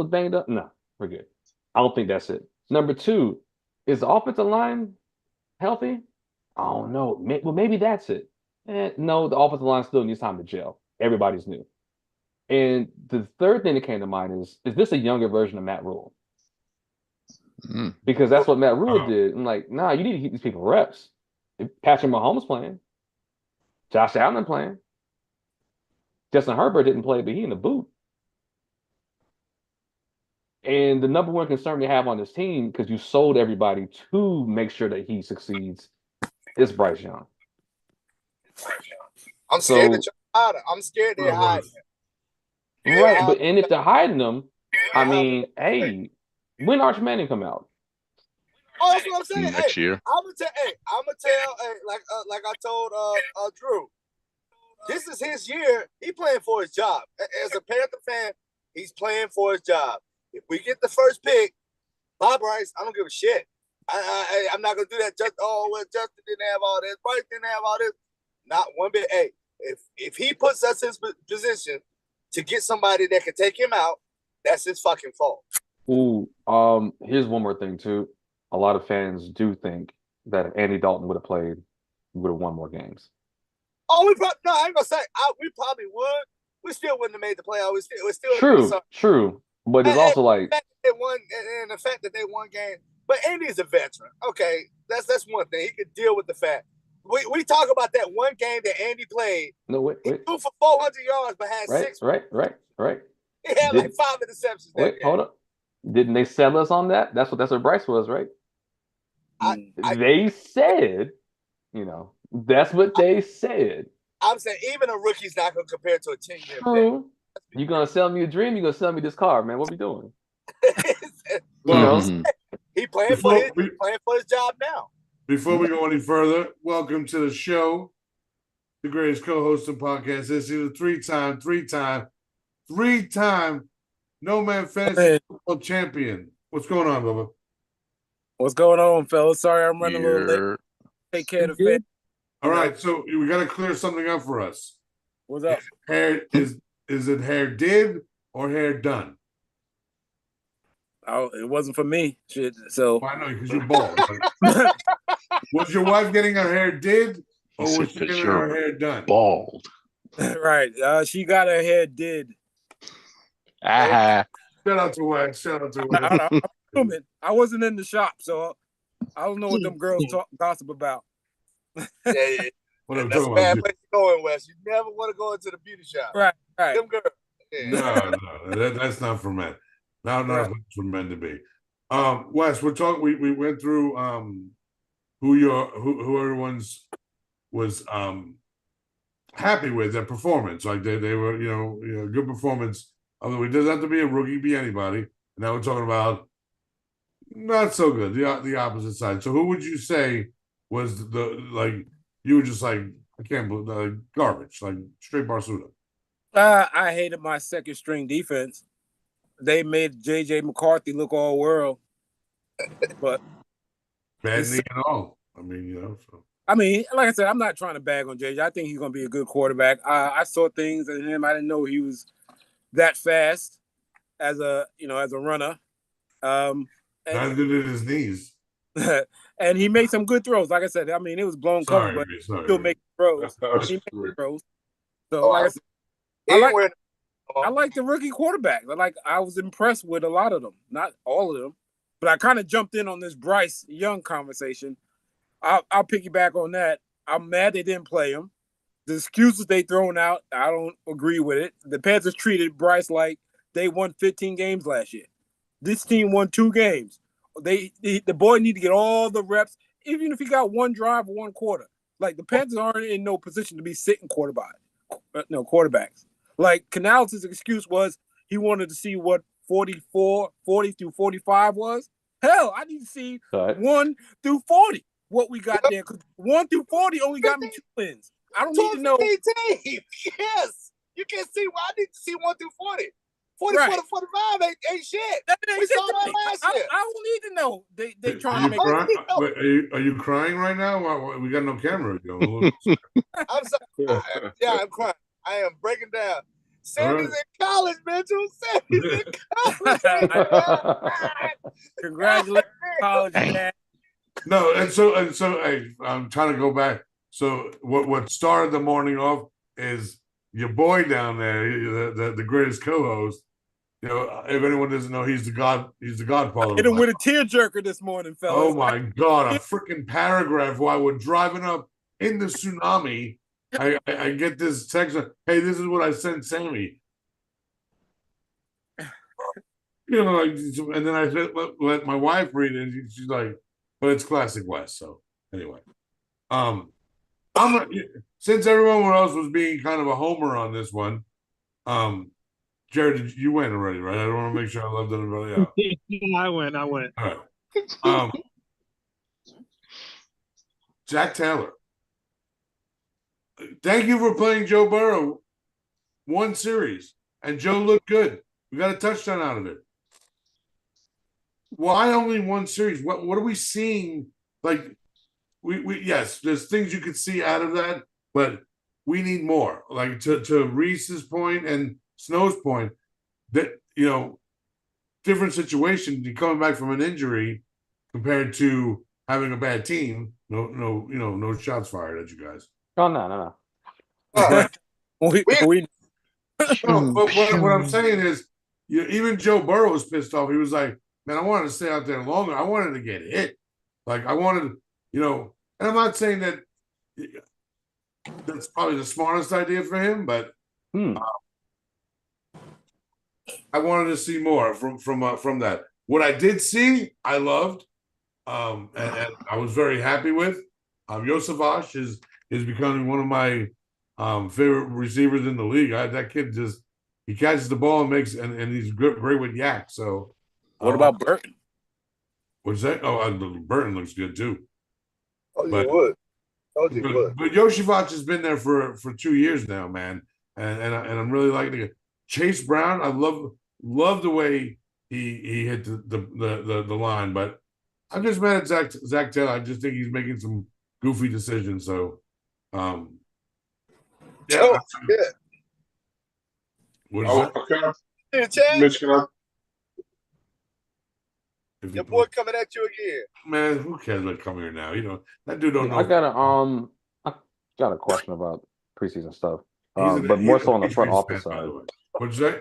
banged up, no, we're good. I don't think that's it. Number 2, is the offensive line healthy? I don't know. Well, maybe that's it. No, the offensive line still needs time to gel. Everybody's new. And the third thing that came to mind is this a younger version of Matt Rule? Because that's what Matt Rule did. I'm like, nah, you need to keep these people reps. If Patrick Mahomes playing, Josh Allen playing, Justin Herbert didn't play, but he in the boot. And the number one concern they have on this team, because you sold everybody to make sure that he succeeds, is Bryce Young. I'm scared that you're hiding. I'm scared they're hiding him. Right, but if they're hiding them, I mean, hey, when Arch Manning come out? Oh, that's what I'm saying. Next year. I'm gonna tell. Like I told Drew. This is his year. He playing for his job. As a Panther fan, he's playing for his job. If we get the first pick, Bob Bryce, I don't give a shit. I'm not gonna do that. Justin didn't have all this. Bryce didn't have all this. Not one bit. Hey, if he puts us in position to get somebody that can take him out, that's his fucking fault. Ooh, here's one more thing too. A lot of fans do think that if Andy Dalton would have played, we would have won more games. Oh, I ain't gonna say. We probably would. We still wouldn't have made the playoff. We still True. But it's also like the fact that they won games. But Andy's a veteran. Okay, that's one thing. He could deal with the fact. We talk about that one game that Andy played. No, wait. He threw for 400 yards, but had six. Right. He had like 5 interceptions. Wait, hold up. Didn't they sell us on that? That's what Bryce was, right? They said, that's what they said. I'm saying even a rookie's not going to compare to a 10-year True. You gonna sell me a dream? You gonna sell me this car, man? What we doing? He playing for his job now. Before we go any further, welcome to the show, the greatest co-host and podcast. This is a three-time NoMaam Fantasy Football champion. What's going on, Bubba? What's going on, fellas? Sorry, I'm running a little late. Take care of the fan. All right, so we got to clear something up for us. What's up? Is it hair did or hair done? Oh, it wasn't for me. Shit. So I know because you're bald. Was your wife getting her hair did, or was she getting her hair done? Bald. Right. She got her hair did. Shout out to Wax. I'm assuming. I wasn't in the shop, so I don't know what them girls gossip about. Yeah. That's a bad place to go in, Wes. You never want to go into the beauty shop. Right. Them girls. Yeah. No, that's not for men. Not for men to be. Wes, we're talking. We went through who everyone's was happy with their performance. Like they were, good performance. Although it doesn't have to be a rookie, be anybody. And now we're talking about not so good, the opposite side. So who would you say was you were just like, I can't believe garbage, like straight Barsuda? I hated my second string defense. They made JJ McCarthy look all world. But bad knee and all. I mean, like I said, I'm not trying to bag on JJ. I think he's gonna be a good quarterback. I saw things in him. I didn't know he was that fast as a runner. Neither did his knees. And he made some good throws. Like I said, it was blown cover, but still making throws. He made throws. So like I said, I like the rookie quarterback. I was impressed with a lot of them, not all of them, but I kind of jumped in on this Bryce Young conversation. I'll piggyback on that. I'm mad they didn't play him. The excuses they thrown out, I don't agree with it. The Panthers treated Bryce like they won 15 games last year. This team won 2 games. The boy need to get all the reps, even if he got one drive or one quarter. Like the Panthers aren't in no position to be sitting quarterbacks. Like Canales' excuse was he wanted to see what 40 through 45 was. Hell, I need to see 1 through 40 what we got there, because 1 through 40 only got me 2 wins. I don't need to know. Yes, you can see. Well, I need to see 1 through 40. 44 to 45 ain't shit. We saw that last year. I don't need to know. They trying to make. Are you crying right now? We got no camera. I'm sorry. I'm crying. I am breaking down. Sandy's in college, Mitchell. Sandy's in college. Congratulations, college, man. No, and so I'm trying to go back. So what started the morning off is your boy down there, the greatest co-host. If anyone doesn't know, he's the godfather. Hit him with a tearjerker this morning, fellas. Oh my God, a freaking paragraph while we're driving up in the tsunami. I get this text, hey, this is what I sent Sammy. And then I said, let my wife read it, and she's like, but it's classic West. So anyway, since everyone else was being kind of a homer on this one, Jared, you went already, right? I don't want to make sure I left anybody out. I went. All right. Zach Taylor. Thank you for playing Joe Burrow one series, and Joe looked good. We got a touchdown out of it. Why only one series? What are we seeing? Like, we yes, there's things you could see out of that, but we need more. Like to Reese's point and Snow's point, that different situation. You're coming back from an injury compared to having a bad team. No shots fired at you guys. Oh no. No, but what I'm saying is, even Joe Burrow was pissed off. He was like, "Man, I wanted to stay out there longer. I wanted to get hit. Like I wanted, And I'm not saying that that's probably the smartest idea for him, but I wanted to see more from that. What I did see, I loved, and I was very happy with. Yosavash is becoming one of my favorite receivers in the league. That kid he catches the ball and and he's great with yak. So, what about Burton? What's that? Oh, Burton looks good too. But Yosavash has been there for 2 years now, man, and I'm really liking it. Chase Brown, I love the way he hit the line, but I'm just mad at Zach Taylor. I just think he's making some goofy decisions. So, yeah. What is that? Okay. Mitch, can I? Your boy coming at you again. Man, who cares about coming here now? That dude don't know. I got a question about preseason stuff, but more so on the front office side. What'd you say?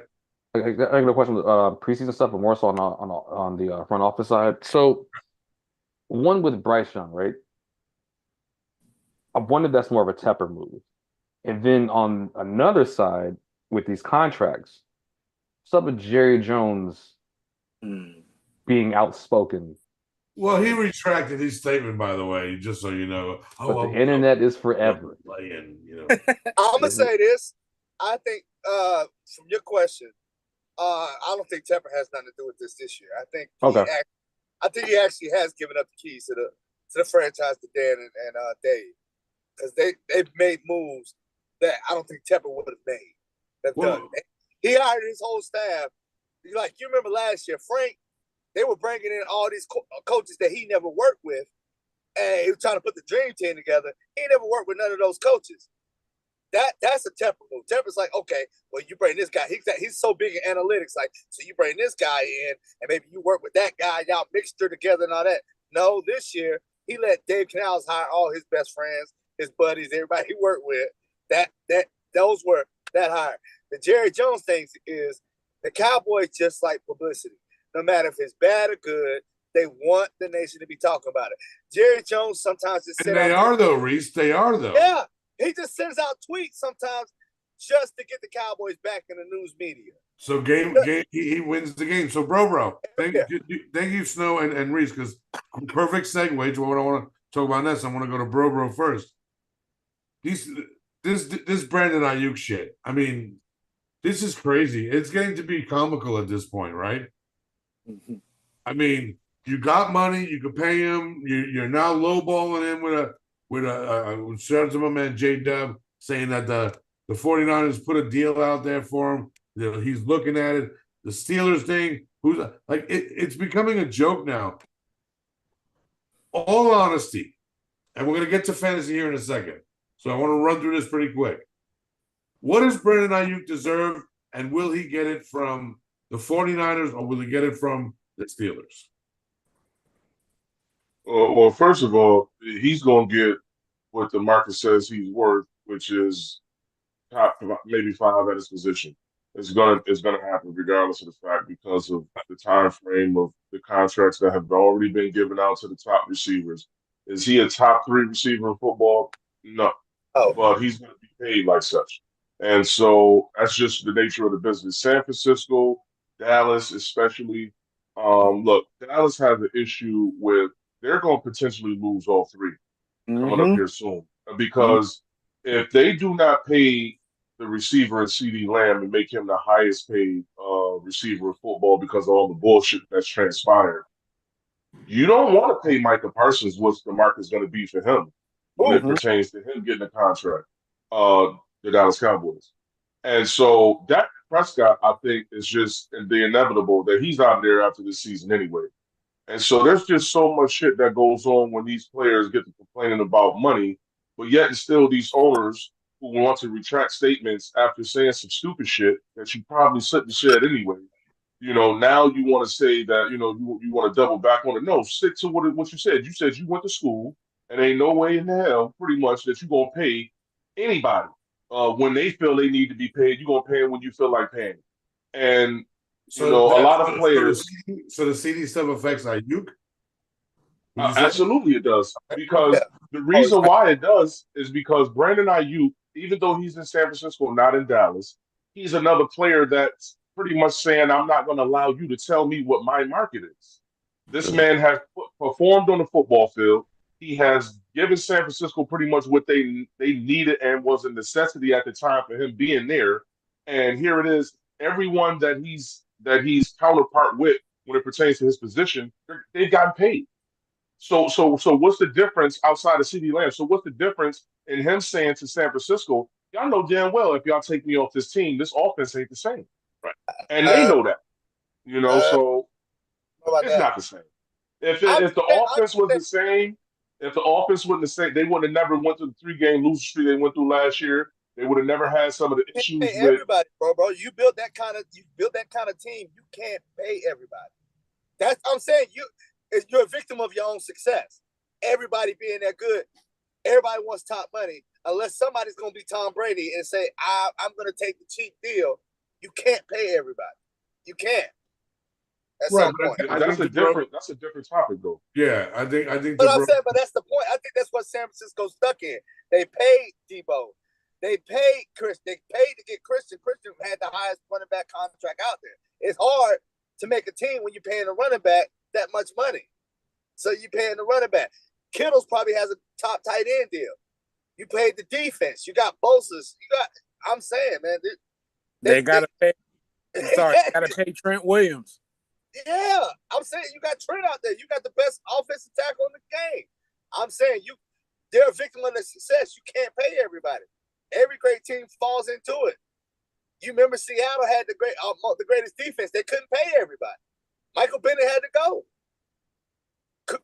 I got a question about preseason stuff, but more so on the front office side. So, one with Bryce Young, right? I wonder if that's more of a Tepper move. And then on another side, with these contracts, what's up with Jerry Jones being outspoken? Well, he retracted his statement, by the way, just so you know. But the internet is forever. I'm gonna say this. I think from your question, I don't think Tepper has nothing to do with this year. I think he actually has given up the keys to the franchise to Dan and Dave, because they've made moves that I don't think Tepper would have made. He hired his whole staff. Like, you remember last year, Frank, they were bringing in all these coaches that he never worked with, and he was trying to put the dream team together. He never worked with none of those coaches. That's a Tepper move. Tepper's like, okay, well, you bring this guy. He's so big in analytics. Like, so you bring this guy in, and maybe you work with that guy. Y'all mixture together and all that. No, this year, he let Dave Canales hire all his best friends, his buddies, everybody he worked with. Those were that hire. The Jerry Jones thing is the Cowboys just like publicity. No matter if it's bad or good, they want the nation to be talking about it. Jerry Jones sometimes just sends out. They are though, Reese. They are though. Yeah, he just sends out tweets sometimes just to get the Cowboys back in the news media. So he wins the game. So bro, thank you, Snow and Reese, because perfect segue to what I want to talk about next. I want to go to bro first. This Brandon Ayuk shit. I mean, this is crazy. It's getting to be comical at this point, right? Mm-hmm. I mean, you got money, you can pay him. You're now lowballing him with a shout out to my man J Dub saying that the 49ers put a deal out there for him. He's looking at it. The Steelers thing, it's becoming a joke now. All honesty, and we're gonna get to fantasy here in a second. So I want to run through this pretty quick. What does Brandon Ayuk deserve, and will he get it from the 49ers, or will he get it from the Steelers? Well, first of all, he's going to get what the market says he's worth, which is top maybe 5 at his position. It's gonna happen regardless of the fact, because of the time frame of the contracts that have already been given out to the top receivers. Is he a top 3 receiver in football? No. Oh. But he's going to be paid like such. And so that's just the nature of the business. San Francisco, Dallas especially. Look, Dallas has an issue with they're going to potentially lose all 3 coming up here soon. Because if they do not pay the receiver in CeeDee Lamb and make him the highest paid receiver in football because of all the bullshit that's transpired, you don't want to pay Micah Parsons what the market's going to be for him. when it pertains to him getting a contract, the Dallas Cowboys. And so Dak Prescott, I think, is just the inevitable that he's out there after this season anyway. And so there's just so much shit that goes on when these players get to complaining about money, but yet and still these owners who want to retract statements after saying some stupid shit that you probably shouldn't have said anyway. Now you want to say that, you want to double back on it. No, stick to what you said. You said you went to school, and ain't no way in hell, pretty much, that you're going to pay anybody when they feel they need to be paid. You're going to pay them when you feel like paying. And a lot of players. So the CD stuff affects Ayuk? Absolutely, it does. Because the reason why it does is because Brandon Ayuk, even though he's in San Francisco, not in Dallas, he's another player that's pretty much saying, I'm not going to allow you to tell me what my market is. This man has performed on the football field. He has given San Francisco pretty much what they needed and was a necessity at the time for him being there. And here it is. Everyone that he's counterpart with when it pertains to his position, they've gotten paid. So what's the difference outside of CeeDee Lamb? So what's the difference in him saying to San Francisco, y'all know damn well if y'all take me off this team, this offense ain't the same. Right. And they know that. So it's not the same. If the offense was the same, if the offense wasn't the same, they would have never went through the 3-game losing streak they went through last year. They would have never had some of the issues with everybody, bro. You built that kind of team. You can't pay everybody. That's I'm saying. You're a victim of your own success. Everybody being that good, everybody wants top money. Unless somebody's gonna be Tom Brady and say, I'm gonna take the cheap deal. You can't pay everybody. You can't. At some point. That's a different topic, though. Yeah, I think. But I'm saying, but that's the point. I think that's what San Francisco's stuck in. They paid Debo. They paid Chris. They paid to get Christian. Christian had the highest running back contract out there. It's hard to make a team when you're paying a running back that much money. So you're paying the running back. Kittle's probably has a top tight end deal. You paid the defense. You got Bosa's. I'm saying, man. They gotta pay. Gotta pay Trent Williams. Yeah, I'm saying you got Trent out there. You got the best offensive tackle in the game. I'm saying they're a victim of their success. You can't pay everybody. Every great team falls into it. You remember Seattle had the greatest defense. They couldn't pay everybody. Michael Bennett had to go.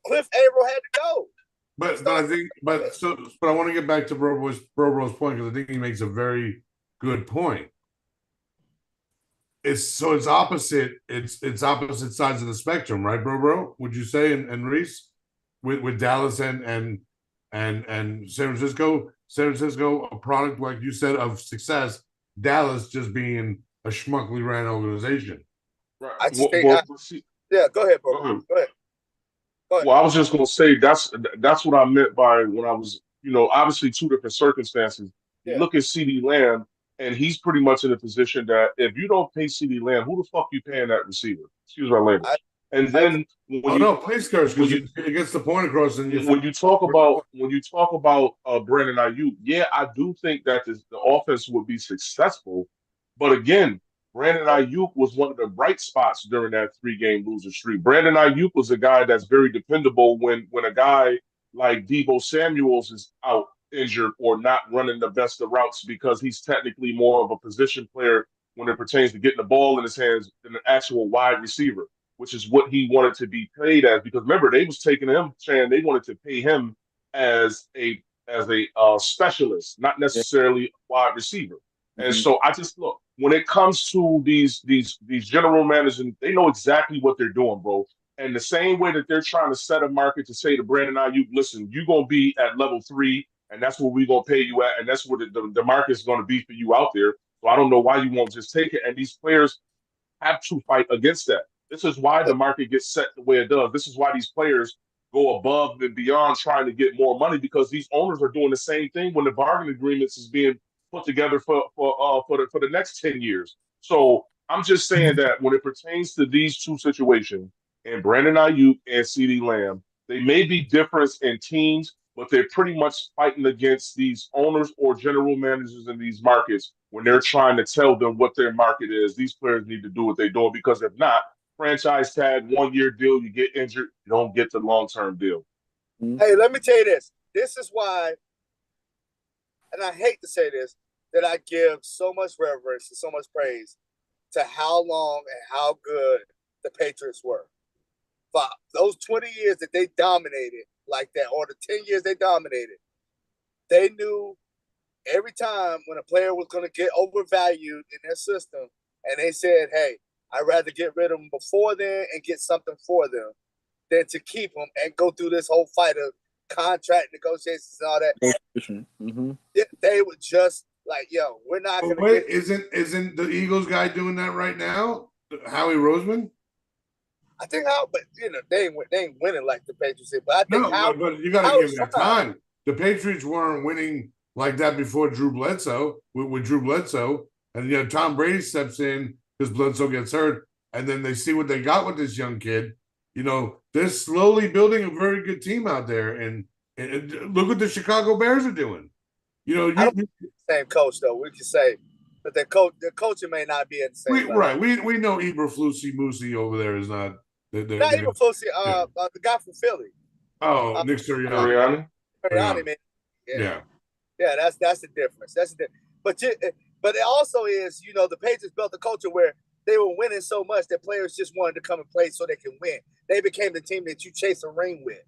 Cliff Averill had to go. But I want to get back to Bro's point because I think he makes a very good point. It's opposite. It's opposite sides of the spectrum, right, bro? Would you say, and Reese, with Dallas and San Francisco? San Francisco, a product like you said of success. Dallas just being a schmuckly ran organization. Right. Yeah, go ahead, bro. Go ahead. Well, I was just going to say that's what I meant by when I was, obviously two different circumstances. You look at CeeDee Lamb, and he's pretty much in a position that if you don't pay CeeDee Lamb, who the fuck you paying that receiver? Excuse my language. Please curse because it gets the point across. And when you talk about Brandon Ayuk, yeah, I do think that the offense would be successful, but again, Brandon Ayuk was one of the bright spots during that 3-game losing streak. Brandon Ayuk was a guy that's very dependable when a guy like Deebo Samuels is out injured or not running the best of routes because he's technically more of a position player when it pertains to getting the ball in his hands than an actual wide receiver, which is what he wanted to be paid as. Because remember, they was taking him, saying they wanted to pay him as a specialist, not necessarily a wide receiver. And so I just look, when it comes to these general managers, they know exactly what they're doing, bro. And the same way that they're trying to set a market to say to Brandon Ayuk, listen, you're going to be at level 3, and that's where we're going to pay you at, and that's where the market's going to be for you out there. So I don't know why you won't just take it. And these players have to fight against that. This is why the market gets set the way it does. This is why these players go above and beyond trying to get more money, because these owners are doing the same thing when the bargain agreements is being put together for the next 10 years. So I'm just saying that when it pertains to these two situations, and Brandon Ayuk and CeeDee Lamb, they may be different in teams, but they're pretty much fighting against these owners or general managers in these markets when they're trying to tell them what their market is. These players need to do what they're doing, because if not, franchise tag, 1-year deal, you get injured, you don't get the long-term deal. Hey, let me tell you this. this is why, and I hate to say this, that I give so much reverence and so much praise to how long and how good the Patriots were. For those 20 years that they dominated like that, or the 10 years they dominated, they knew every time when a player was going to get overvalued in their system, and they said, hey, I'd rather get rid of them before then and get something for them than to keep them and go through this whole fight of contract negotiations and all that. Mm-hmm. They would just like, yo, we're not going to get. Isn't the Eagles guy doing that right now? Howie Roseman? I think but they ain't winning like the Patriots did. But I think but you got to give that time. The Patriots weren't winning like that before Drew Bledsoe. With Drew Bledsoe, and Tom Brady steps in because Bledsoe gets hurt, and then they see what they got with this young kid. They're slowly building a very good team out there, and look what the Chicago Bears are doing. Same coach though. We can say, but their coaching may not be at the same level. Right. We know Eberflusy Moosey over there is not. Not Eberflusy. The guy from Philly. Oh, Nick Sirianni. Man. Yeah. That's the difference. But it also is, the Patriots built a culture where they were winning so much that players just wanted to come and play so they can win. They became the team that you chase a ring with.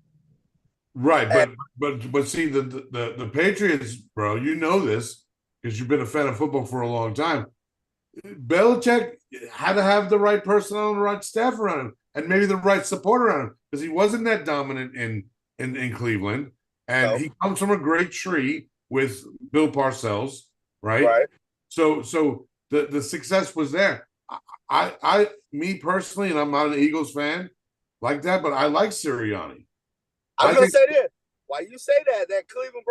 Right, but see the Patriots, bro. You know this because you've been a fan of football for a long time. Belichick had to have the right personnel and the right staff around him, and maybe the right support around him because he wasn't that dominant in Cleveland, and he comes from a great tree with Bill Parcells, right? Right. So the success was there. Me personally, and I'm not an Eagles fan like that, but I like Sirianni. I'm going to say this. Why you say that Cleveland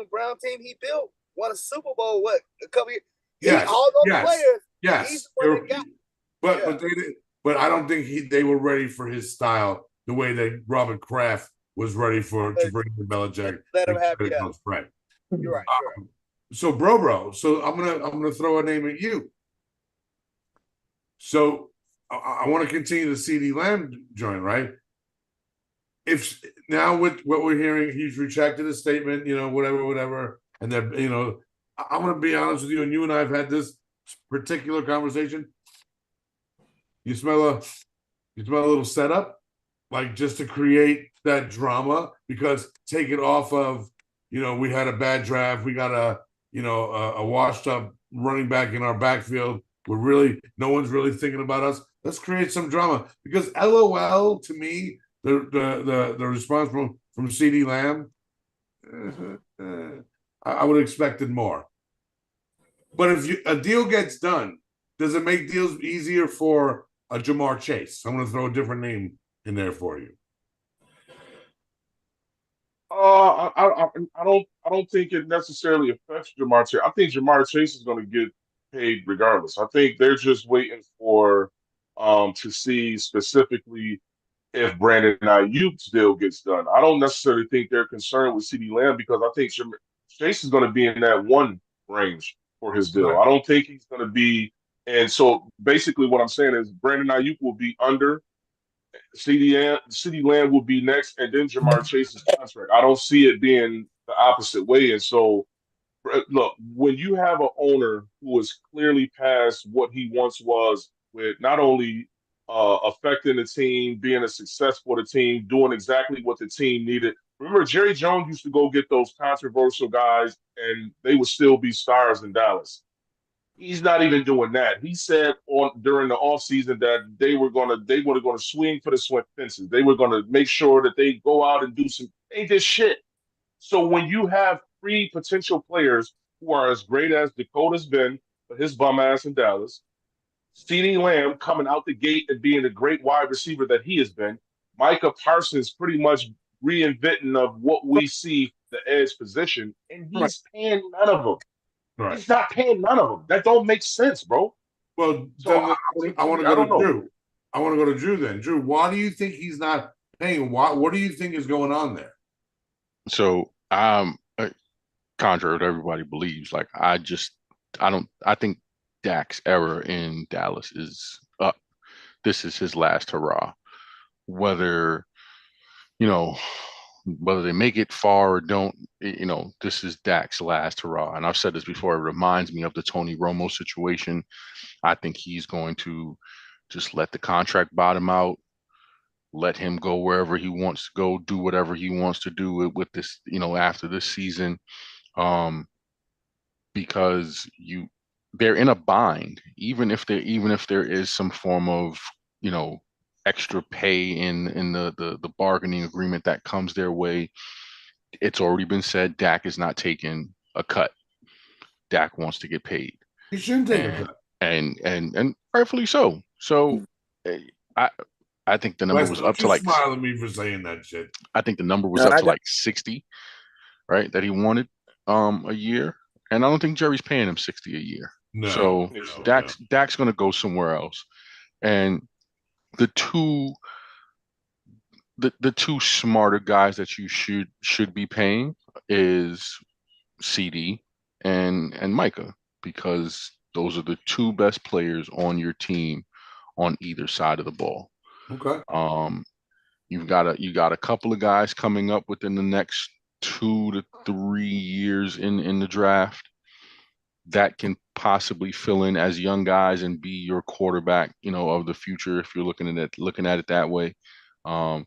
Brown team he built won a Super Bowl, a couple years? Yes. All those players. Yes. But I don't think they were ready for his style the way that Robert Kraft was ready to bring in Belichick. Let him have right. You're right. So bro. So I'm gonna throw a name at you. So I want to continue the CeeDee Lamb joint, right? If now with what we're hearing, he's retracted his statement, whatever, and then I'm going to be honest with you, and you and I have had this particular conversation. You smell a little setup, like just to create that drama, because take it off of, we had a bad draft, we got a washed up running back in our backfield. No one's really thinking about us. Let's create some drama, because LOL to me. The response from CeeDee Lamb, I would have expected more. But if a deal gets done, does it make deals easier for a Jamar Chase? I'm going to throw a different name in there for you. I don't think it necessarily affects Jamar Chase. I think Jamar Chase is going to get paid regardless. I think they're just waiting for to see specifically if Brandon Ayuk's deal gets done. I don't necessarily think they're concerned with CeeDee Lamb because I think Chase is going to be in that one range for his deal. Right. I don't think he's going to be. And so basically what I'm saying is Brandon Ayuk will be under, CeeDee Lamb will be next, and then Jamar Chase's contract. I don't see it being the opposite way. And so, look, when you have an owner who is clearly past what he once was with not only affecting the team, being a success for the team, doing exactly what the team needed. Remember, Jerry Jones used to go get those controversial guys, and they would still be stars in Dallas. He's not even doing that. He said during the offseason that they were going to swing for the fences. They were going to make sure that they go out and do some. They did shit. So when you have 3 potential players who are as great as Dakota's been for his bum ass in Dallas, CeeDee Lamb coming out the gate and being the great wide receiver that he has been, Micah Parsons pretty much reinventing of what we see the edge position, and he's paying none of them. Right. He's not paying none of them. That don't make sense, bro. Well, so I want to go to Drew. I want to go to Drew then. Drew, why do you think he's not paying? What do you think is going on there? So, contrary to what everybody believes, I think Dak's era in Dallas is up. This is his last hurrah. Whether, whether they make it far or don't, this is Dak's last hurrah. And I've said this before. It reminds me of the Tony Romo situation. I think he's going to just let the contract bottom out, let him go wherever he wants to go, do whatever he wants to do with this, after this season, because they're in a bind, even if there is some form of, extra pay in the bargaining agreement that comes their way. It's already been said Dak is not taking a cut. Dak wants to get paid. He shouldn't take a cut. And rightfully so. So I think the number was up to like. Smile at me for saying that shit. I think the number was up to like 60, right? That he wanted a year, and I don't think Jerry's paying him 60 a year. No. So Dak's going to go somewhere else, and the two smarter guys that you should be paying is CD and Micah, because those are the two best players on your team on either side of the ball. Okay. You got a couple of guys coming up within the next 2 to 3 years in the draft that can possibly fill in as young guys and be your quarterback, of the future, if you're looking at it that way. There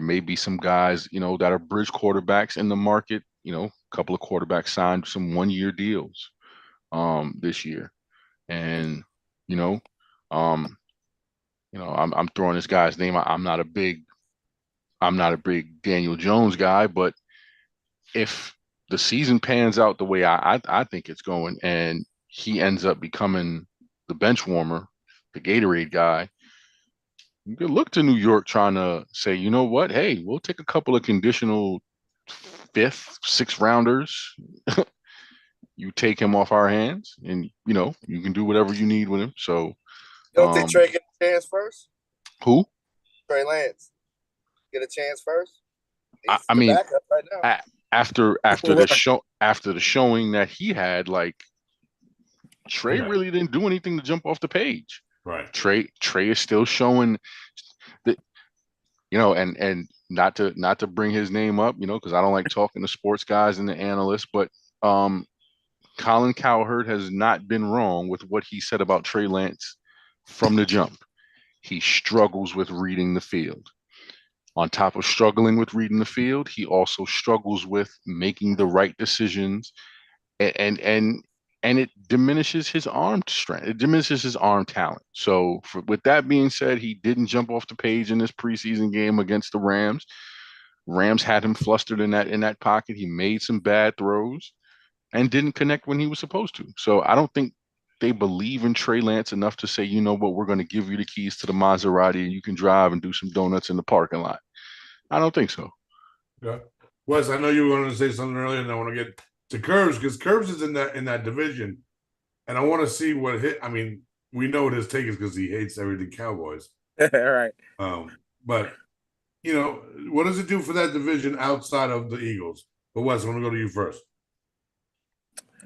may be some guys, that are bridge quarterbacks in the market. A couple of quarterbacks signed some 1-year deals this year. And, I'm throwing this guy's name. I'm not a big Daniel Jones guy, but if the season pans out the way I think it's going, and he ends up becoming the bench warmer, the Gatorade guy, you could look to New York trying to say, you know what? Hey, we'll take a couple of conditional 5th, 6th rounders. You take him off our hands, and you can do whatever you need with him. So, don't think Trey get a chance first? Who? Trey Lance get a chance first. I mean, right now. after the showing that he had, like, Trey really didn't do anything to jump off the page. Right. Trey is still showing that, and not to bring his name up, because I don't like talking to sports guys and the analysts, but Colin Cowherd has not been wrong with what he said about Trey Lance from the jump. He struggles with reading the field. On top of struggling with reading the field, he also struggles with making the right decisions, and it diminishes his arm strength. It diminishes his arm talent. So, with that being said, he didn't jump off the page in this preseason game against the Rams. Rams had him flustered in that pocket. He made some bad throws and didn't connect when he was supposed to. So I don't think they believe in Trey Lance enough to say, you know what, we're going to give you the keys to the Maserati and you can drive and do some donuts in the parking lot. I don't think so. Yeah. Wes, I know you were going to say something earlier, and I want to get to Curbs, because Curbs is in that division, and I want to see what hit. I mean, we know what his take is because he hates everything Cowboys. All right. But what does it do for that division outside of the Eagles? But Wes, I want to go to you first.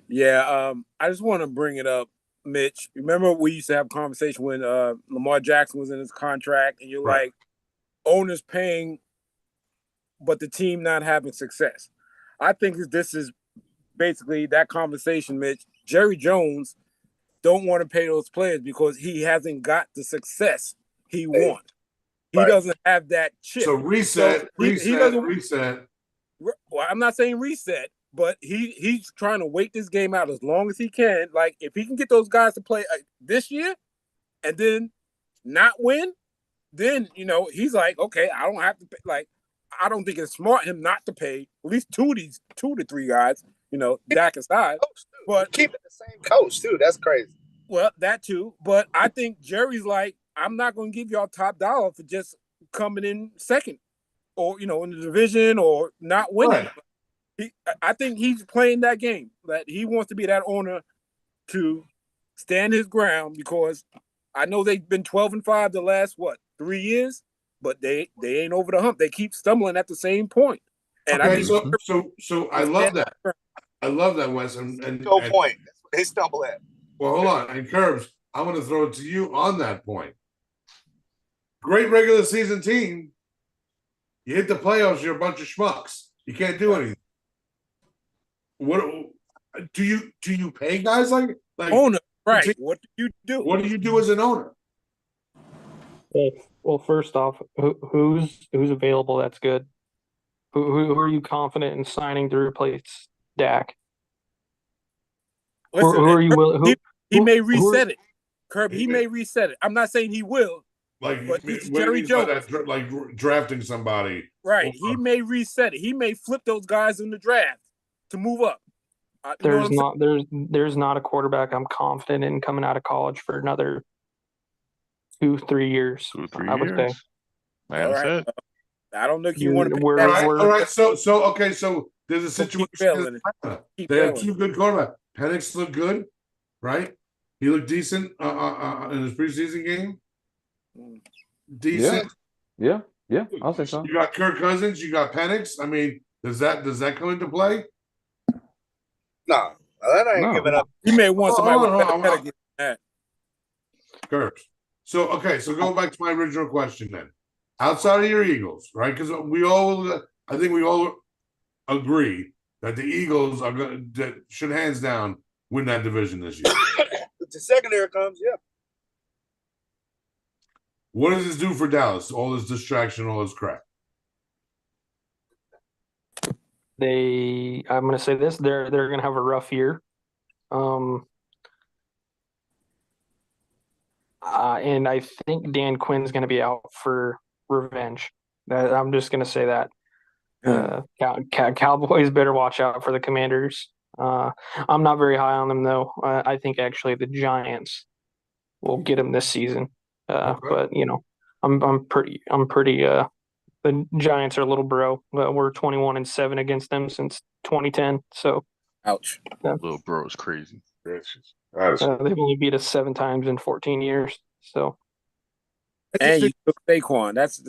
Yeah, I just want to bring it up, Mitch. Remember we used to have a conversation when Lamar Jackson was in his contract, and you're like, owners paying, but the team not having success. I think this is basically that conversation, Mitch. Jerry Jones don't want to pay those players because he hasn't got the success he wants. He doesn't have that chip. So reset. Well, I'm not saying reset, but he's trying to wait this game out as long as he can. Like, if he can get those guys to play this year and then not win, then, he's like, okay, I don't have to pay. Like, I don't think it's smart him not to pay at least 2 to 3 guys, Dak aside. But keeping the same coach too. That's crazy. Well, that too. But I think Jerry's like, I'm not going to give y'all top dollar for just coming in second or, in the division or not winning. Right. I think he's playing that game, that he wants to be that owner to stand his ground, because I know they've been 12-5 the last, 3 years, but they ain't over the hump. They keep stumbling at the same point. And okay, I think so I love that. I love that, Wes. And point. That's what they stumble at. Well, hold on. And Curbs, I'm going to throw it to you on that point. Great regular season team, You hit the playoffs, you're a bunch of schmucks. You can't do anything. What do you pay guys like owner? Right. What do you do? What do you do as an owner? Well, first off, who's available? That's good. Who are you confident in signing to replace Dak? Listen, who are you willing? He may reset it. Kirby, he may reset it. I'm not saying he will. Like but this is what Jerry Jones. Jones. Like drafting somebody. Right. He may reset it. He may flip those guys in the draft to move up. There's not a quarterback I'm confident in coming out of college for another 2-3 years. 2-3 I would years. say. All right. I don't know if you want to. All right. So okay. So there's a situation. They have two good quarterbacks. Penix looked good, right? He looked decent in his preseason game. Decent. Yeah. I'll say so. You got Kirk Cousins. You got Penix. I mean, does that come into play? No, that ain't giving up. He may want somebody with better than that. Kirk. So okay. So going back to my original question then. Outside of your Eagles, right? Because I think we all agree that the Eagles should hands down win that division this year. The secondary comes, yeah. What does this do for Dallas? All this distraction, all this crap. I'm going to say this: they're going to have a rough year. And I think Dan Quinn's going to be out for revenge. I'm just going to say that. Cowboys better watch out for the Commanders. I'm not very high on them though. I think actually the Giants will get them this season. But I'm pretty. The Giants are a little bro. We're 21-7 against them since 2010. So, ouch. Little bro is crazy. They've only beat us 7 times in 14 years. So. And you took Saquon. It's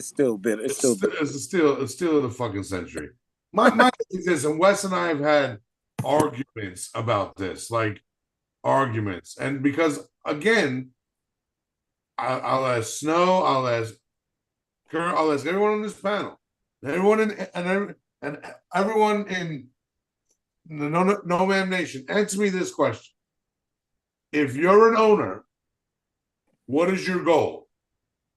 still bitter. It's still the fucking century. My thing is this, and Wes and I have had arguments about this, and because again, I'll ask Snow, I'll ask Kurt, I'll ask everyone on this panel, everyone in the NoMaam Nation, answer me this question: if you're an owner, what is your goal?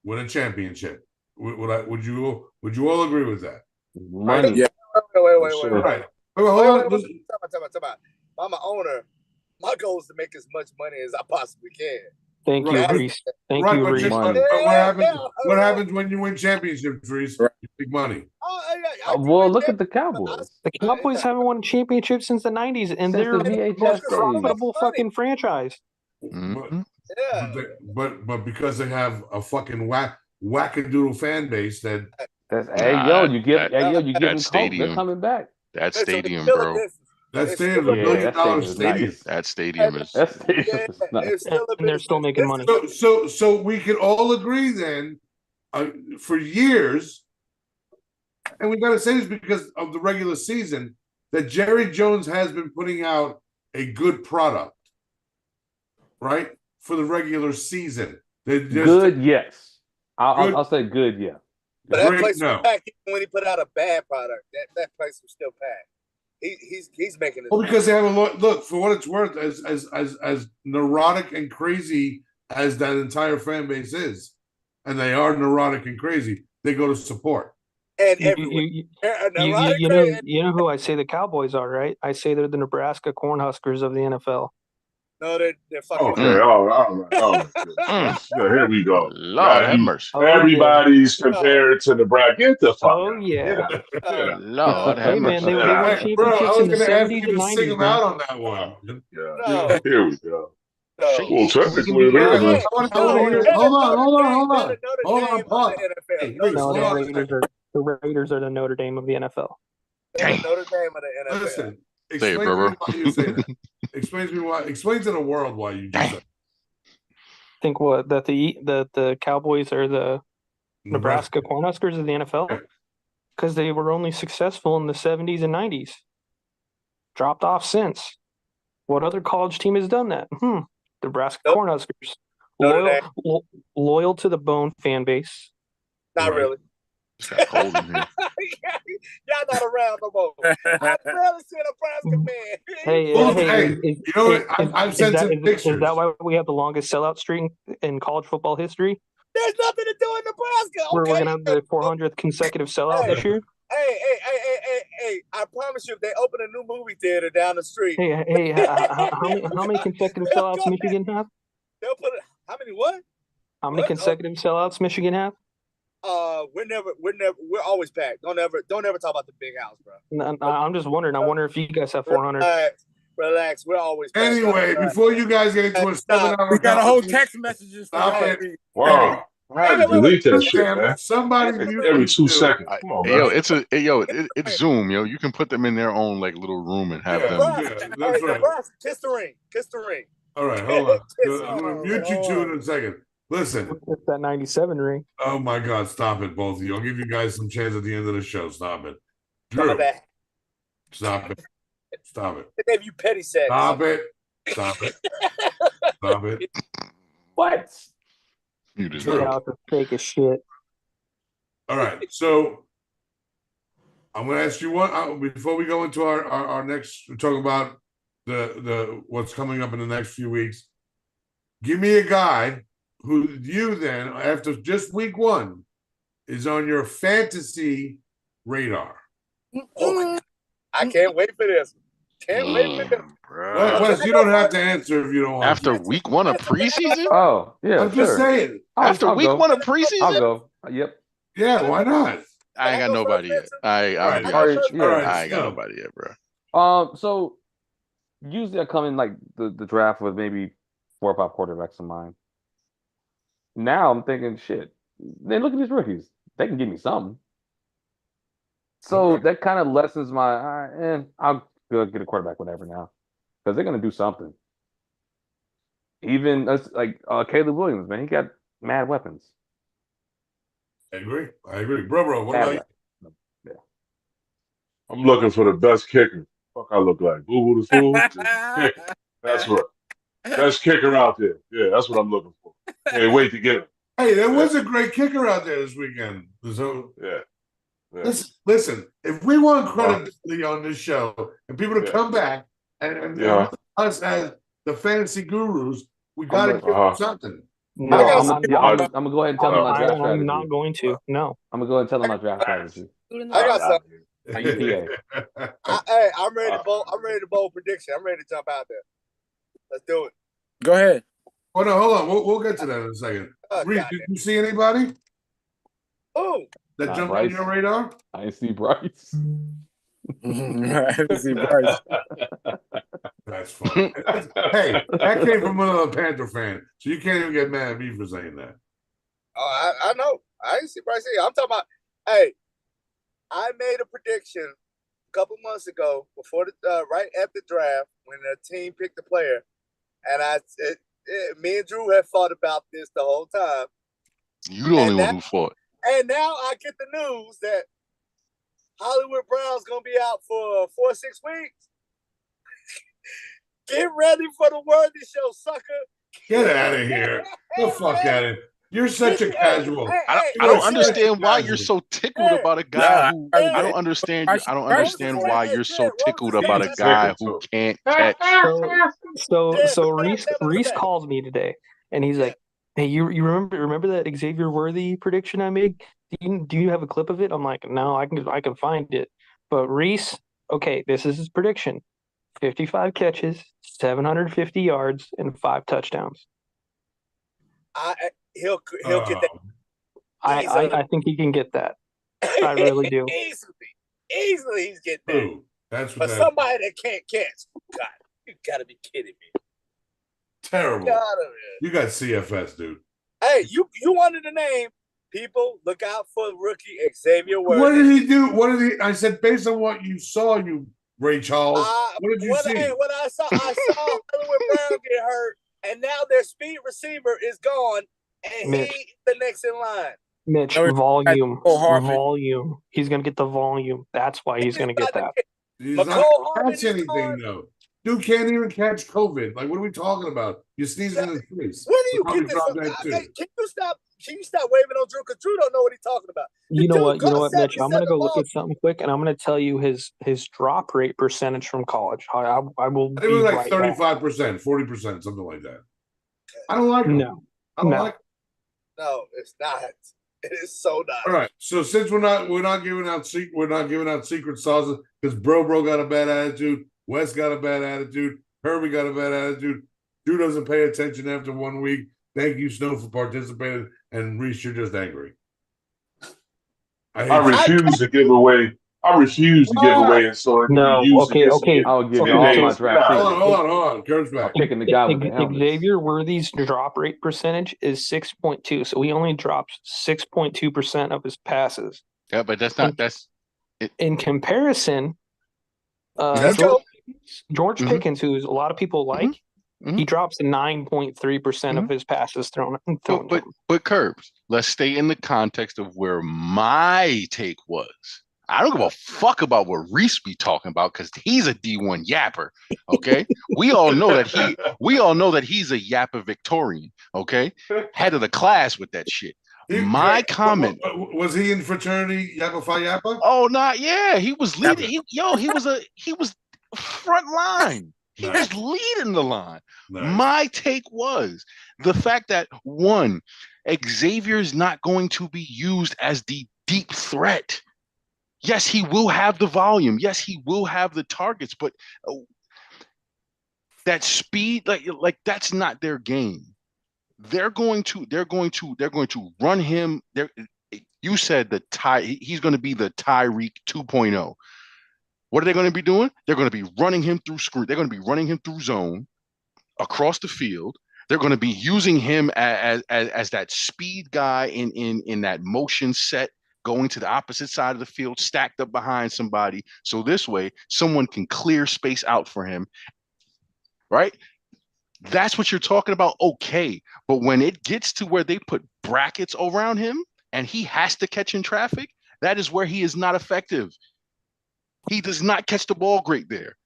Win a championship. Would you all agree with that? Money. Yeah. Wait. Right. Hold on. Talk about. I'm an owner. My goal is to make as much money as I possibly can. Thank you, Reese. Thank you, Reese. What happens when you win championships, Reese? You make money. Well, look at the Cowboys. The Cowboys haven't won a championship since the 90s, and they're a profitable fucking franchise. Mm-hmm. But because they have a fucking wackadoodle fan base you give them hope. They're coming back. That stadium, bro. That stadium is $1 billion stadium. Nice. That stadium is nice. And they're still making money. So we can all agree then, for years, and we got to say this because of the regular season, that Jerry Jones has been putting out a good product, right? For the regular season. Good, yes. I'll say good, yeah. But that place was packed when he put out a bad product. That place was still packed. He's making it. Well, because they have a look for what it's worth, as neurotic and crazy as that entire fan base is, and they are neurotic and crazy. They go to support. And you know who I say the Cowboys are, right? I say they're the Nebraska Cornhuskers of the NFL. No, they're fucking. Okay, all right. Here we go. Lord have mercy. Everybody's compared to Nebraska. Get the fuck out. Yeah. Lord have mercy. They won championships in the 70s and 90s. Sing them out on that one. Yeah. Here we go. No. Well, technically, hold on, pause. The Raiders are the Notre Dame of the NFL. Notre Dame of the NFL. Listen, explain to me why you say that. Explain to the world why you do that. Think what? That the Cowboys are the Nebraska Cornhuskers of the NFL? Because they were only successful in the 70s and 90s. Dropped off since. What other college team has done that? Nebraska Cornhuskers. Loyal to the bone fan base. Not really. Cold in here. Y'all not around no more. I barely see a Nebraska man. Hey, you know what? I've sent some pictures. Is that why we have the longest sellout streak in college football history? There's nothing to do in Nebraska. We're going to have the 400th consecutive sellout this year. Hey! I promise you, if they open a new movie theater down the street. How many consecutive sellouts Michigan have? They'll put it. How many what? How many consecutive sellouts Michigan have? We're always packed. Don't ever talk about the big house, bro. No, I'm just wondering. I wonder if you guys have 400. Relax. We're always packed. Anyway, before you guys get into a 7-hour, we got a whole text messages. Stop it! Wow. I had to delete that shit, man. Somebody every 2 seconds. Come on, man. It's Zoom, yo. You can put them in their own like little room and have them. That's right. Kiss the ring. Kiss the ring. All right, hold on. I'm gonna mute you two in a second. Listen. It's that 97 ring. Oh my God! Stop it, both of you. I'll give you guys some chance at the end of the show. Stop it. Drew. Stop it. Stop it. They gave you petty sex. Stop it. Stop it. Stop it. What? You just out to fake as shit. All right, so I'm going to ask you one before we go into our next. Talk about the what's coming up in the next few weeks. Give me a guy who you then, after just week 1, is on your fantasy radar. Oh, I can't wait for this. Can't wait for this. Wes, you don't have to answer if you don't want After to. week 1 of preseason? Oh, yeah. I'm just saying. After week 1 of preseason? I'll go. Yep. Yeah, why not? I ain't got nobody yet. I ain't got nobody yet, bro. So usually I come in like the draft with maybe 4 or 5 quarterbacks in mind. Now I'm thinking, shit, then look at these rookies. They can give me something. So that kind of lessens my, I'll go get a quarterback whatever now. Because they're going to do something. Even like Caleb Williams, man, he got mad weapons. I agree. Bro, what about you? Yeah. I'm looking for the best kicker. Fuck, I look like Boo Boo the Fool. That's what. Best kicker out there. Yeah, that's what I'm looking for. Can't wait to get him. Hey, there was a great kicker out there this weekend. So yeah. Listen, if we want credibility on this show and people to come back and us as the fantasy gurus, we got to give them something. No, I'm gonna go ahead and tell them my draft strategy. I'm not going to. No, I'm gonna go ahead and tell them my draft strategy. I got something. UPA. I'm ready to bowl. I'm ready to bowl prediction. I'm ready to jump out there. Let's do it. Go ahead. Oh no, hold on. We'll get to that in a second. Reed, did you see anybody? Oh, that jumped on your radar? I see Bryce. I see Bryce. That's funny. Hey, that came from another Panther fan, so you can't even get mad at me for saying that. Oh, I know. I didn't see Bryce here. I'm talking about. Hey, I made a prediction a couple months ago before the right at the draft when the team picked the player, and me and Drew have thought about this the whole time. You the only one who fought. And now I get the news that Hollywood Brown's gonna be out for 4 or 6 weeks. Get ready for the Worthy Show, sucker. Get out of here. The fuck out of here. You're such a casual. I don't understand why you're so tickled about a guy who. I don't understand why you're so tickled about a guy who can't catch. So Reese called me today, and he's like, "Hey, you remember that Xavier Worthy prediction I made? Do you have a clip of it?" I'm like, "No, I can find it." But Reese, okay, this is his prediction: 55 catches, 750 yards, and 5 touchdowns. He'll get that. I think he can get that. I really do. Easily he's getting that. Ooh, that's what somebody that can't catch. God, you gotta be kidding me. Terrible. You got CFS, dude. Hey, you wanted a name. People, look out for rookie Xavier Worthy. What did he do? I said, based on what you saw, you Ray Charles. What did you see? What I saw Hollywood Brown get hurt, and now their speed receiver is gone, and he's the next in line. Mitch, volume. He's gonna get the volume. That's why he's gonna get that. He's not gonna catch anything though. Dude can't even catch COVID. Like, what are we talking about? You sneeze in his face. When do you get this? Can you stop Can you stop waving on Drew? Because Drew don't know what he's talking about. You know what, Mitch? I'm gonna go look at something quick, and I'm gonna tell you his drop rate percentage from college. I will. It was like 35%, 40%, something like that. I don't like him. No, I don't like him. No, it's not. It is so not. All right. So since we're not giving out secret sauces because Bro got a bad attitude, Wes got a bad attitude, Herbie got a bad attitude. Drew doesn't pay attention after 1 week. Thank you, Snow, for participating. And Reese, you're just angry. I refuse to give away. And so no. Okay. I'll give you all my draft. Hold on. Kurt's back. Picking the guy with the helmet. Xavier Worthy's drop rate percentage is 6.2, so he only drops 6.2% of his passes. Yeah, but that's not in comparison. George Pickens, who a lot of people like, he drops 9.3% of his passes thrown. But Curbs, let's stay in the context of where my take was. I don't give a fuck about what Reese be talking about because he's a D1 yapper. Okay, we all know that he's a yapper Victorian. Okay, head of the class with that shit. My comment was he in fraternity Yappa Phi Yappa? Oh, not yeah. He was leading. He was front line. He was leading the line. Nice. My take was the fact that one, Xavier is not going to be used as the deep threat. Yes, he will have the volume. Yes, he will have the targets, but that speed, like that's not their game. They're going to run him. You said he's going to be the Tyreek 2.0. What are they going to be doing? They're going to be running him through screen. They're going to be running him through zone across the field. They're going to be using him as that speed guy in that motion set, going to the opposite side of the field, stacked up behind somebody. So this way, someone can clear space out for him. Right? That's what you're talking about. Okay. But when it gets to where they put brackets around him and he has to catch in traffic, that is where he is not effective. He does not catch the ball great there.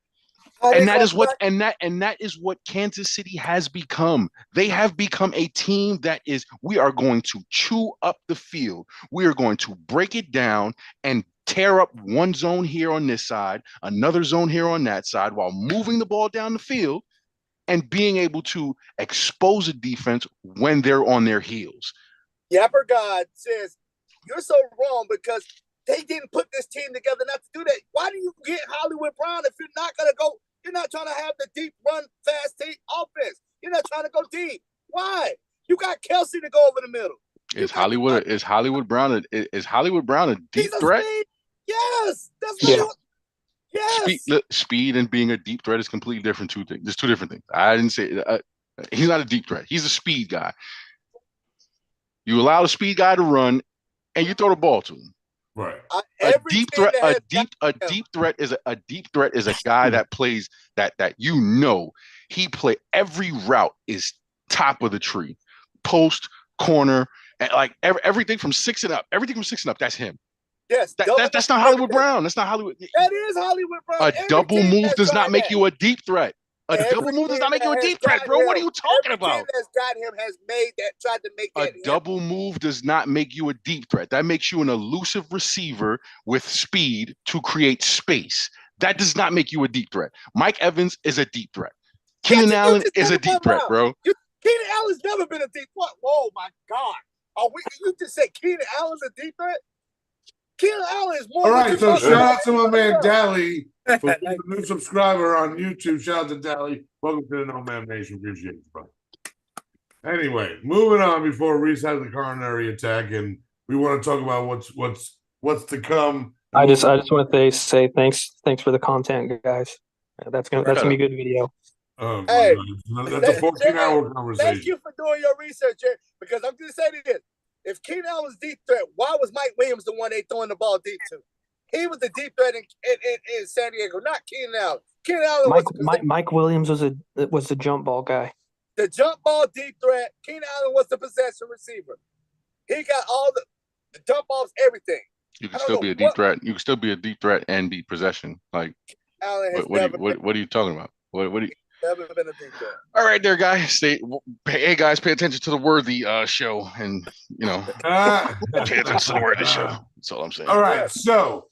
And that is what Kansas City has become. They have become a team that we are going to chew up the field. We are going to break it down and tear up one zone here on this side, another zone here on that side, while moving the ball down the field and being able to expose a defense when they're on their heels. Yapper God says, you're so wrong because they didn't put this team together not to do that. Why do you get Hollywood Brown if you're not going to go? You're not trying to have the deep run, fast team offense. You're not trying to go deep. Why? You got Kelsey to go over the middle. Is Hollywood Brown a deep threat? Yes. That's what yes. Speed and being a deep threat is completely different. Two things. There's two different things. I didn't say he's not a deep threat. He's a speed guy. You allow the speed guy to run, and you throw the ball to him. Right. A deep threat is a guy that plays that he play every route is top of the tree, post, corner, and like everything from six and up. Everything from 6 and up. That's him. Yes, that's not Hollywood Brown. That's not Hollywood. That is Hollywood Brown. A double move does not make you a deep threat. A double move does not make you a deep threat, bro. What are you talking about? That's got him has made that, tried to make that. A double move does not make you a deep threat. That makes you an elusive receiver with speed to create space. That does not make you a deep threat. Mike Evans is a deep threat. Keenan Allen is a deep threat, bro. Keenan Allen's never been a deep threat. Oh my God. You just said Keenan Allen's a deep threat? Keenan Allen is more. All right, so shout out to my man Dally for being a new subscriber on YouTube. Shout out to Dally. Welcome to the NoMaam Nation. Appreciate you, bro. Anyway, moving on before Reese has the coronary attack, and we want to talk about what's to come. I just want to say thanks for the content, guys. That's gonna be a good video. Oh, hey, that's a 14-hour conversation. Thank you for doing your research, because I'm going to say this. If Keenan Allen's deep threat, why was Mike Williams the one they throwing the ball deep to? He was the deep threat in San Diego, not Keenan Allen. Keenan Allen Mike Williams was the jump ball guy. The jump ball deep threat. Keenan Allen was the possession receiver. He got all the jump balls, everything. You can still be a deep threat. You can still be a deep threat and beat possession. Like, Allen has what are you talking about? What do you? Never been a thinker. All right, there, guys. Hey, guys, pay attention to the Worthy show, and pay attention to the Worthy show. That's all I'm saying. All right, so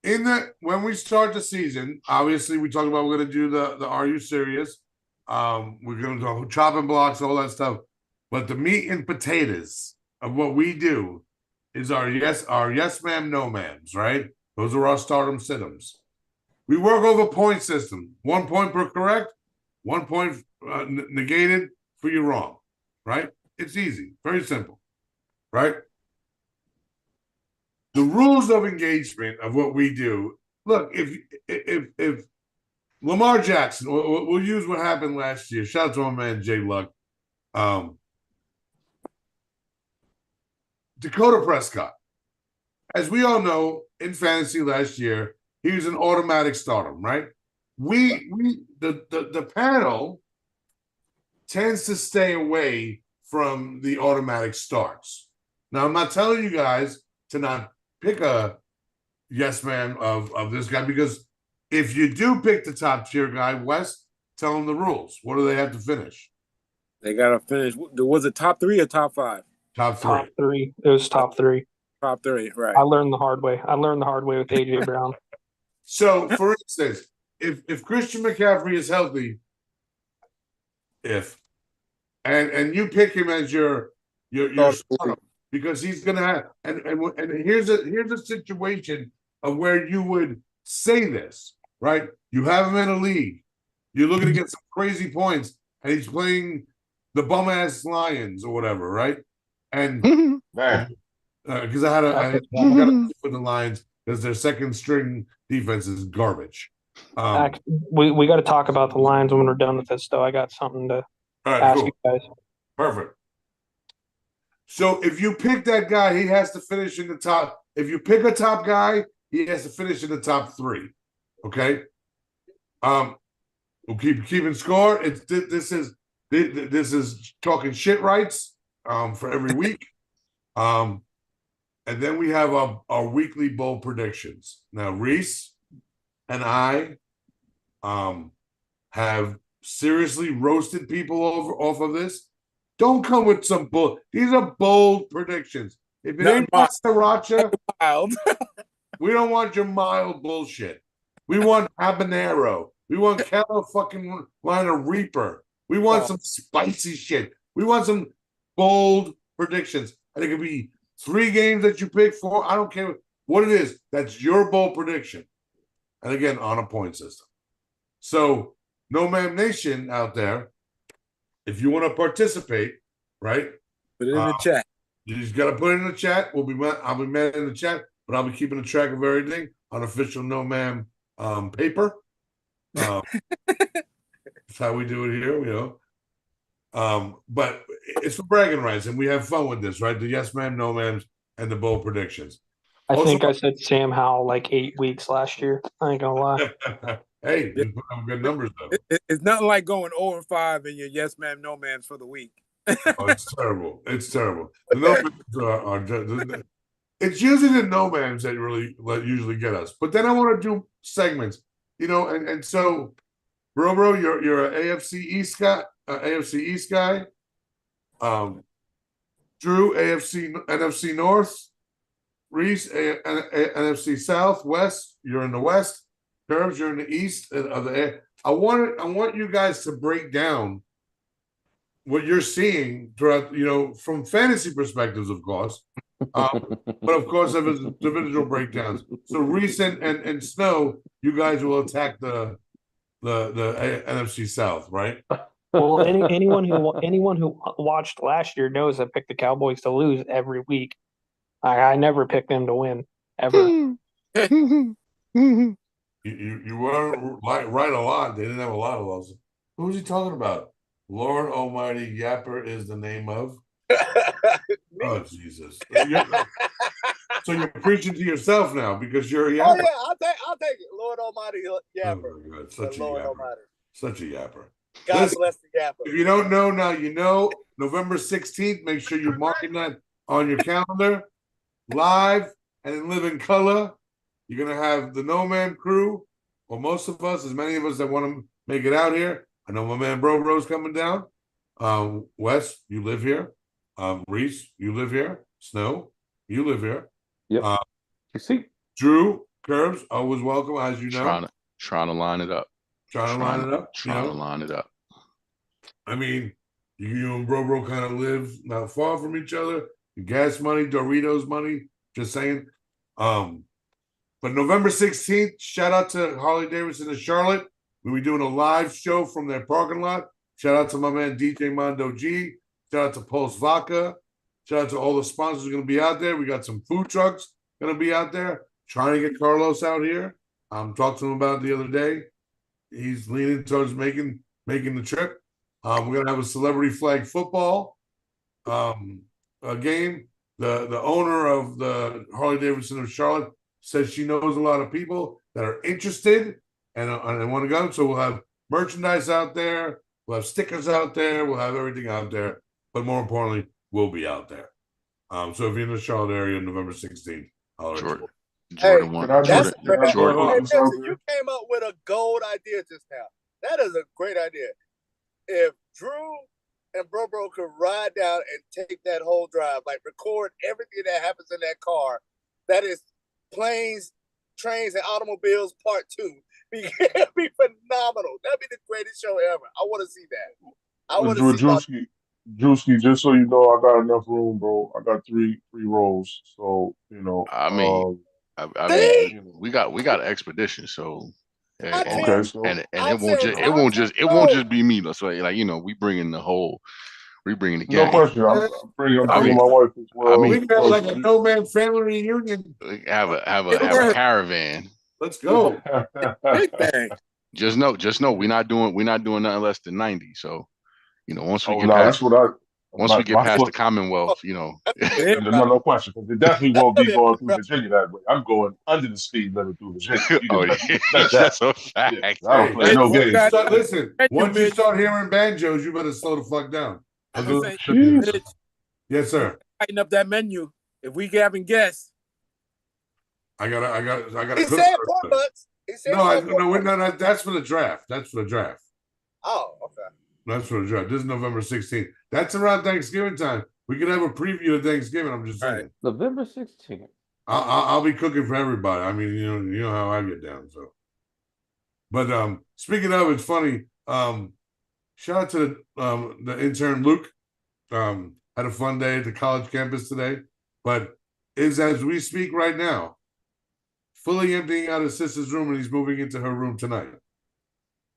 when we start the season, obviously we talk about we're going to do the Are You Serious? We're going to do chopping blocks, all that stuff. But the meat and potatoes of what we do is our yes ma'am, no ma'ams, right? Those are our stardom situms. We work over point system. 1 point per correct, 1 point negated for you wrong, right? It's easy, very simple, right? The rules of engagement of what we do. Look, if Lamar Jackson, we'll use what happened last year. Shout out to my man Jay Luck. Dakota Prescott, as we all know, in fantasy last year, he was an automatic stardom, right? The panel tends to stay away from the automatic starts. Now, I'm not telling you guys to not pick a yes man of this guy, because if you do pick the top tier guy, Wes, tell them the rules. What do they have to finish? They got to finish. Was it top 3 or top 5? Top 3. Top 3. It was top 3. Top 3, right. I learned the hard way. With A.J. Brown. So, for instance, if Christian McCaffrey is healthy, and you pick him as your stardom, because he's going to have and here's a situation of where you would say this, right? You have him in a league. You're looking to get some crazy points, and he's playing the bum ass Lions or whatever, right? And because I got to put the Lions because their second string defense is garbage. We got to talk about the Lions when we're done with this, though. I got something to ask you guys. Perfect. So if you pick that guy, he has to finish in the top. If you pick a top guy, he has to finish in the top 3. Okay. We'll keeping score. This is talking shit rights for every week. And then we have our weekly bowl predictions. Now, Reese and I have seriously roasted people off of this. Don't come with some bull. These are bold predictions. If it ain't Sriracha, we don't want your mild bullshit. We want habanero. We want Carolina Reaper. We want some spicy shit. We want some bold predictions. And it could be 3 games that you pick, 4. I don't care what it is. That's your bold prediction. And again, on a point system. So, NoMaam Nation out there, if you want to participate, right? Put it in the chat. You just got to put it in the chat. I'll be mad in the chat, but I'll be keeping a track of everything on official NoMaam paper. That's how we do it here, But it's for bragging rights, and we have fun with this, right? The yes ma'am, no ma'ams, and the bold predictions. I think I said Sam Howell like 8 weeks last year. I ain't gonna lie. Hey, you put up good numbers though. It's nothing like going 0-5 in your yes ma'am, no ma'ams for the week. It's terrible. It's terrible. The no ma'ams it's usually the no ma'ams that usually get us. But then I want to do segments, and so, bro, you're an AFC East guy. Drew, NFC North. Reese, NFC South. West, you're in the West. Curbs, you're in the East of the. I want you guys to break down what you're seeing throughout, from fantasy perspectives, of course, but of course, of his individual breakdowns. So Reese and Snow, you guys will attack the NFC South, right? Well, anyone who watched last year knows I picked the Cowboys to lose every week. I never picked them to win ever. You were right a lot. They didn't have a lot of losses. Who was he talking about? Lord Almighty, Yapper is the name of. Oh Jesus! So you're preaching to yourself now because you're a yapper. Oh yeah, I'll take it. Lord Almighty, Yapper. Oh my God, such a Lord yapper. Almighty. Such a yapper. God bless the yapper. If you don't know now, you know. November 16th. Make sure you're marking that on your calendar, live and in living color. You're gonna have the NoMaam crew, or most of us, as many of us that want to make it out here, I know my man Bro Bro's coming down. Wes, you live here. Reese, you live here. Snow, you live here. Yep. You see, Drew, Curbs, always welcome, as you know. Trying to line it up. Trying to line it up. I mean, you and Bro kind of live not far from each other. Gas money, Doritos money. Just saying. But November 16th, shout out to Harley Davidson in Charlotte. We'll be doing a live show from their parking lot. Shout out to my man DJ Mondo G. Shout out to Pulse Vodka. Shout out to all the sponsors who are going to be out there. We got some food trucks going to be out there. Trying to get Carlos out here. Talked to him about it the other day. He's leaning towards making the trip. We're going to have a celebrity flag football game. The owner of the Harley Davidson of Charlotte says she knows a lot of people that are interested and want to go. So we'll have merchandise out there. We'll have stickers out there. We'll have everything out there. But more importantly, we'll be out there. So if you're in the Charlotte area, November 16th, Jordan you one. came up with a gold idea just now. That is a great idea. If Drew and Bro could ride down and take that whole drive, like record everything that happens in that car, that is Planes, Trains, and Automobiles Part 2. It'd be phenomenal. That'd be the greatest show ever. I want to see that. I want to see Drewski, just so you know, I got enough room, bro. I got three rows. So, you know. I mean, we got expedition, so and it won't just be me. So like, you know, we bring the gang. No question. I'm bringing my wife as well. We got like a NoMaam family reunion. Have a caravan. Let's go. Just know we're not doing nothing less than 90. So, you know, once we get past the Commonwealth, you know. No question. Because it definitely won't be going through Virginia that way. I'm going under the speed limit through Virginia. That's a fact. Yeah, I don't play no games. Listen, once you start hearing banjos, you better slow the fuck down. Yes, sir. Tighten up that menu. If we having guests, I got. He said pork butts. No, that's for the draft. Oh, okay. That's for the draft. This is November 16th. That's around Thanksgiving time. We could have a preview of Thanksgiving. I'm just saying. November 16th. I'll be cooking for everybody. I mean, you know how I get down. So, but speaking of, it's funny. Shout out to the intern Luke. Had a fun day at the college campus today, but is as we speak right now, fully emptying out his sister's room, and he's moving into her room tonight.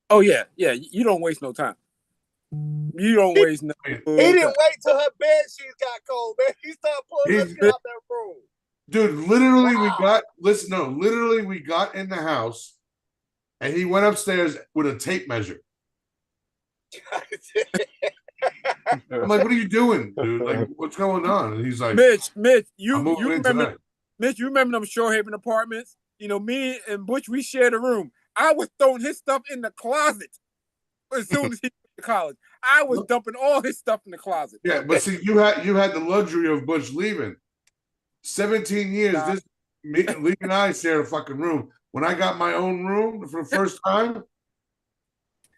Oh yeah. You don't waste no time. You don't waste no. He didn't wait till her bed sheets got cold, man. He started pulling her shit out that room. Dude, literally, we got in the house, and he went upstairs with a tape measure. I'm like, what are you doing, dude? Like, what's going on? And he's like, Mitch, you remember them Shorehaven apartments? You know, me and Butch, we shared a room. I was throwing his stuff in the closet as soon as he went to college. I was dumping all his stuff in the closet. Yeah, but see, you had the luxury of Butch leaving. 17 years, Lee and I shared a fucking room. When I got my own room for the first time,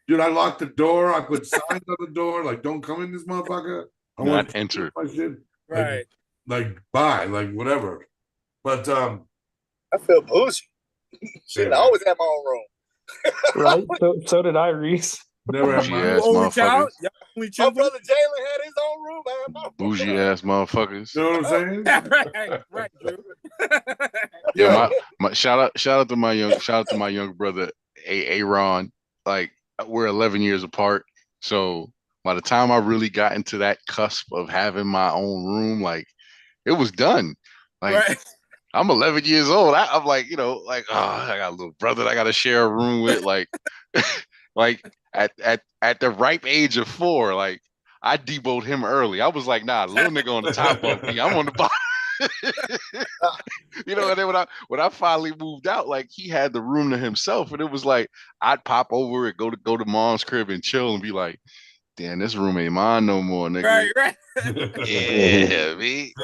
dude, I locked the door. I put signs on the door, like, don't come in this motherfucker. I want to enter. My shit. Right. Like, bye, like, whatever. But, I feel bougie. Shit, I always had my own room. Right? So did I, Reese. Never had my only child. My brother Jalen had his own room. I had my bougie ass motherfuckers. You know what I'm saying? right, Drew. Yeah, my shout out to my young brother Aaron. Like, we're 11 years apart, so by the time I really got into that cusp of having my own room, like, it was done. Like, right. I'm 11 years old. I'm like, you know, like, oh, I got a little brother that I got to share a room with. Like, like at the ripe age of 4, like, I deboed him early. I was like, nah, little nigga on the top of me. I'm on the bottom. You know, and then when I finally moved out, like, he had the room to himself, and it was like I'd pop over and go to mom's crib and chill and be like, damn, this room ain't mine no more, nigga. Right. Yeah, me.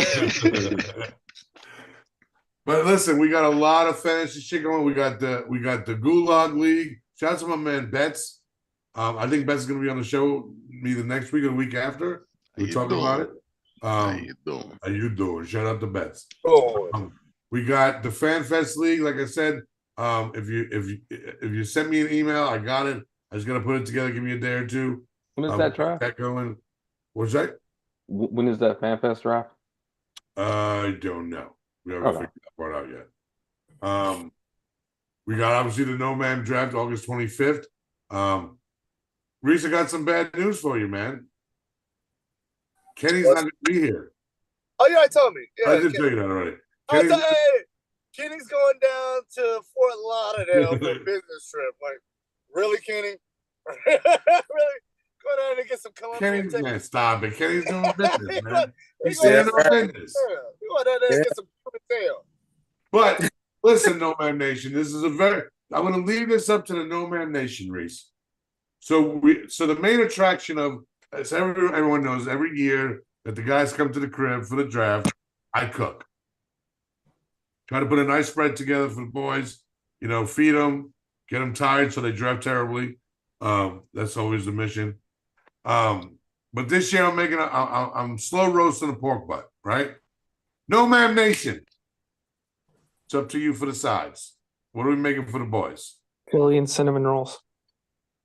But listen, we got a lot of fantasy shit going. We got the Gulag League. Shout out to my man Betts. I think Beth's going to be on the show either next week or the week after. We'll talk about it. How you doing? How you doing? Shout out to Beth. Oh. We got the Fan Fest League. Like I said, if you send me an email, I got it. I was gonna put it together. Give me a day or two. When is that draft? That going? What's that? When is that Fan Fest draft? I don't know. We haven't figured that part out yet. We got obviously the NoMaam draft August 25th. Reese, I got some bad news for you, man. Kenny's not gonna be here. Oh yeah, told me. Yeah, I did tell you that already. Kenny's going down to Fort Lauderdale for a business trip. Like, really, Kenny? Really? Go down and get some Kenny's man, stop it. Kenny's doing business, man. He's standing on business. Go down there and get some tail. But listen, NoMaam Nation, this is I'm going to leave this up to the NoMaam Nation, Reese. So the main attraction of, as everyone knows, every year that the guys come to the crib for the draft, I cook. Try to put a nice spread together for the boys, feed them, get them tired so they draft terribly. That's always the mission. But this year I'm slow roasting a pork butt, right? NoMaam Nation. It's up to you for the sides. What are we making for the boys? Philly and cinnamon rolls.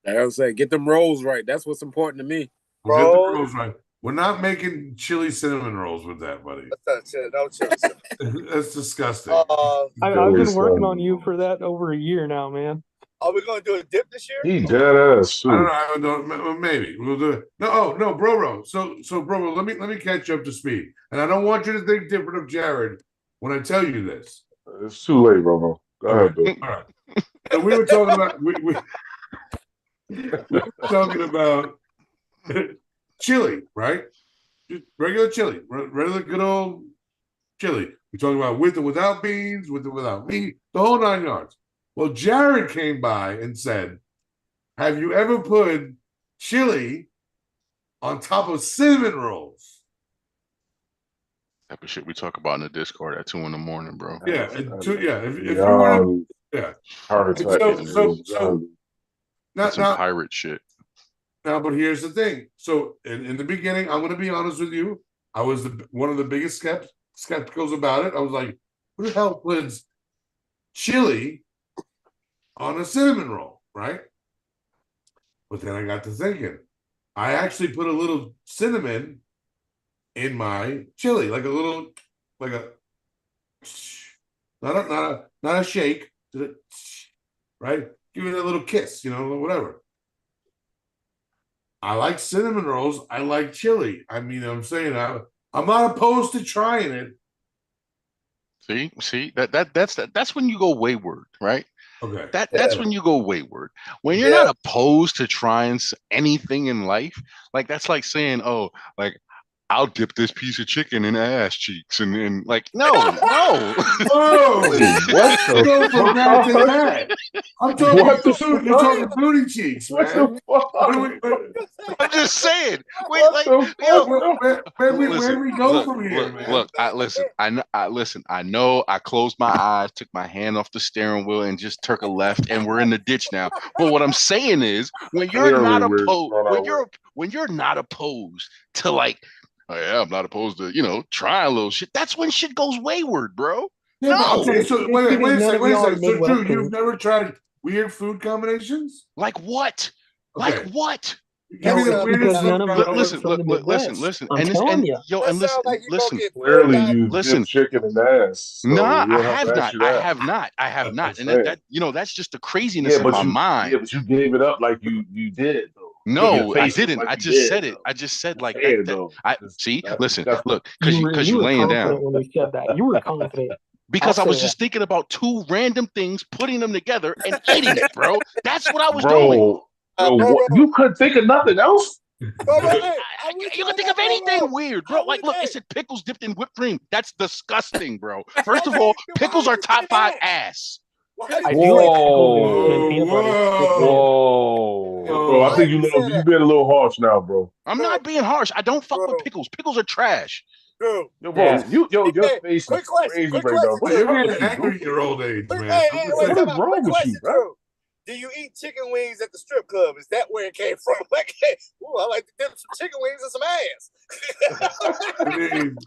I gotta say, get them rolls right. That's what's important to me. We'll get the rolls right. We're not making chili cinnamon rolls with that, buddy. No chili. That's disgusting. I've been working on you for that over a year now, man. Are we going to do a dip this year? He dead ass too. I don't know. Maybe we'll do it. No, bro. So, bro, let me catch you up to speed. And I don't want you to think different of Jared when I tell you this. It's too late, bro. Go ahead, Bill. All right. So we were talking about we were talking about chili, right? Just regular chili, regular good old chili. We're talking about with or without beans, with or without meat, the whole 9 yards. Well, Jared came by and said, have you ever put chili on top of cinnamon rolls? Type of shit we talk about in the Discord at 2 a.m, bro. Yeah, if you were, yeah. Heart attack. So that's some pirate shit. Now, but here's the thing. So in the beginning, I'm going to be honest with you. I was one of the biggest skepticals about it. I was like, who the hell puts chili on a cinnamon roll, right? But then I got to thinking, I actually put a little cinnamon in my chili, like a not a shake, right? Give it a little kiss, whatever. I like cinnamon rolls. I like chili. I mean, I'm saying I'm not opposed to trying it. See that's when you go wayward, right? Okay. That's when you go wayward. When you're not opposed to trying anything in life, like that's like saying, oh, like I'll dip this piece of chicken in ass cheeks and like no. Whoa, what? Go from that to that. I'm talking you're talking booty cheeks, man. I'm just saying. Where do we go from here, man? I know I closed my eyes, took my hand off the steering wheel and just took a left and we're in the ditch now. But what I'm saying is when you're not opposed to like, oh yeah, I'm not opposed to, try a little shit. That's when shit goes wayward, bro. Yeah, no. Okay, so wait a second. So, Drew, you've never tried weird food combinations? Like what? Okay. Like what? Give me the weirdest. Listen. Listen. Clearly, you dip chicken and ass. So I have not. And that's just the craziness of my mind. Yeah, but you gave it up like you did, though. No, I didn't. I just said it. I just said like that. Listen, look, because you laying down. When you said that, you were confident. Because I was just thinking about two random things, putting them together and eating it, bro. That's what I was doing. You couldn't think of nothing else? You can think of anything weird, bro. Like, look, it said pickles dipped in whipped cream. That's disgusting, bro. First of all, pickles are top 5 ass. Whoa. Bro, I think you're being a little harsh now, bro. I'm not being harsh. I don't fuck with pickles. Pickles are trash. Yo, bro, your face is crazy right now. You're getting angry in your old age, man. What is wrong with you, bro? do you eat chicken wings at the strip club? Is that where it came from? Like, ooh, I like to dip some chicken wings in some ass.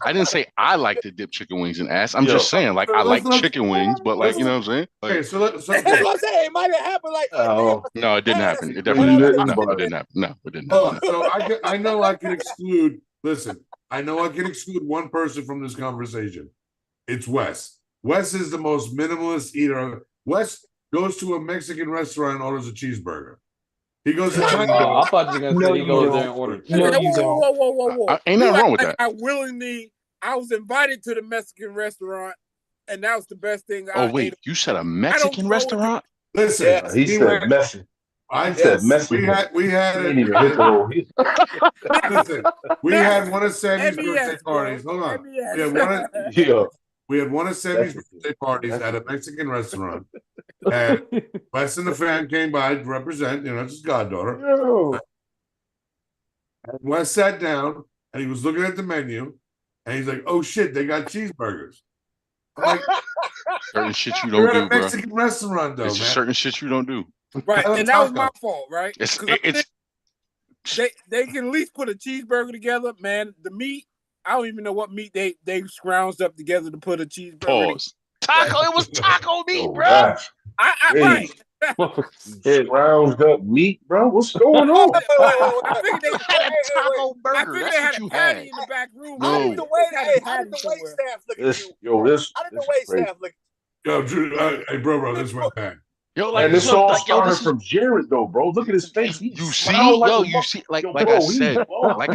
I didn't say I like to dip chicken wings in ass. I'm just saying, like, I like chicken wings, but like, you know what I'm saying? Like, okay, so that's what I'm saying. It might have happened. Like, no, it didn't happen. It definitely didn't. No, it didn't happen. No, it didn't happen. So I know I can exclude. Listen, I know I can exclude one person from this conversation. It's Wes. Wes is the most minimalist eater. Wes goes to a Mexican restaurant and orders a cheeseburger. He goes to China. I thought you were gonna say he goes there and orders. Whoa. Ain't nothing wrong with that. I was invited to the Mexican restaurant, and that was the best thing. Oh wait, you said a Mexican restaurant? Listen, he said Mexican. I said Mexican. We had listen, we had one of Sammy's birthday parties. Hold on. We had one of Sammy's birthday parties at a Mexican restaurant. And Wes and the fan came by to represent, it's his goddaughter. And Wes sat down and he was looking at the menu and he's like, oh shit, they got cheeseburgers. I'm like, certain shit you don't do, bro. Mexican restaurant, though, it's man. Certain shit you don't do. Right, and that was my fault, right? They can at least put a cheeseburger together, man. The meat, I don't even know what meat they scrounged up together to put a cheeseburger. Pause. Taco, it was taco meat, bro. Right. Scrounged up meat, bro. What's going on? I think they had a taco burger. I think That's they had what you a patty had. in the back room. How did the wait staff look at you? How did the wait staff look? Yo, Drew, hey, bro, this went bad. Yo, like, and this all started from Jared, though, bro. Look at his face. You see, I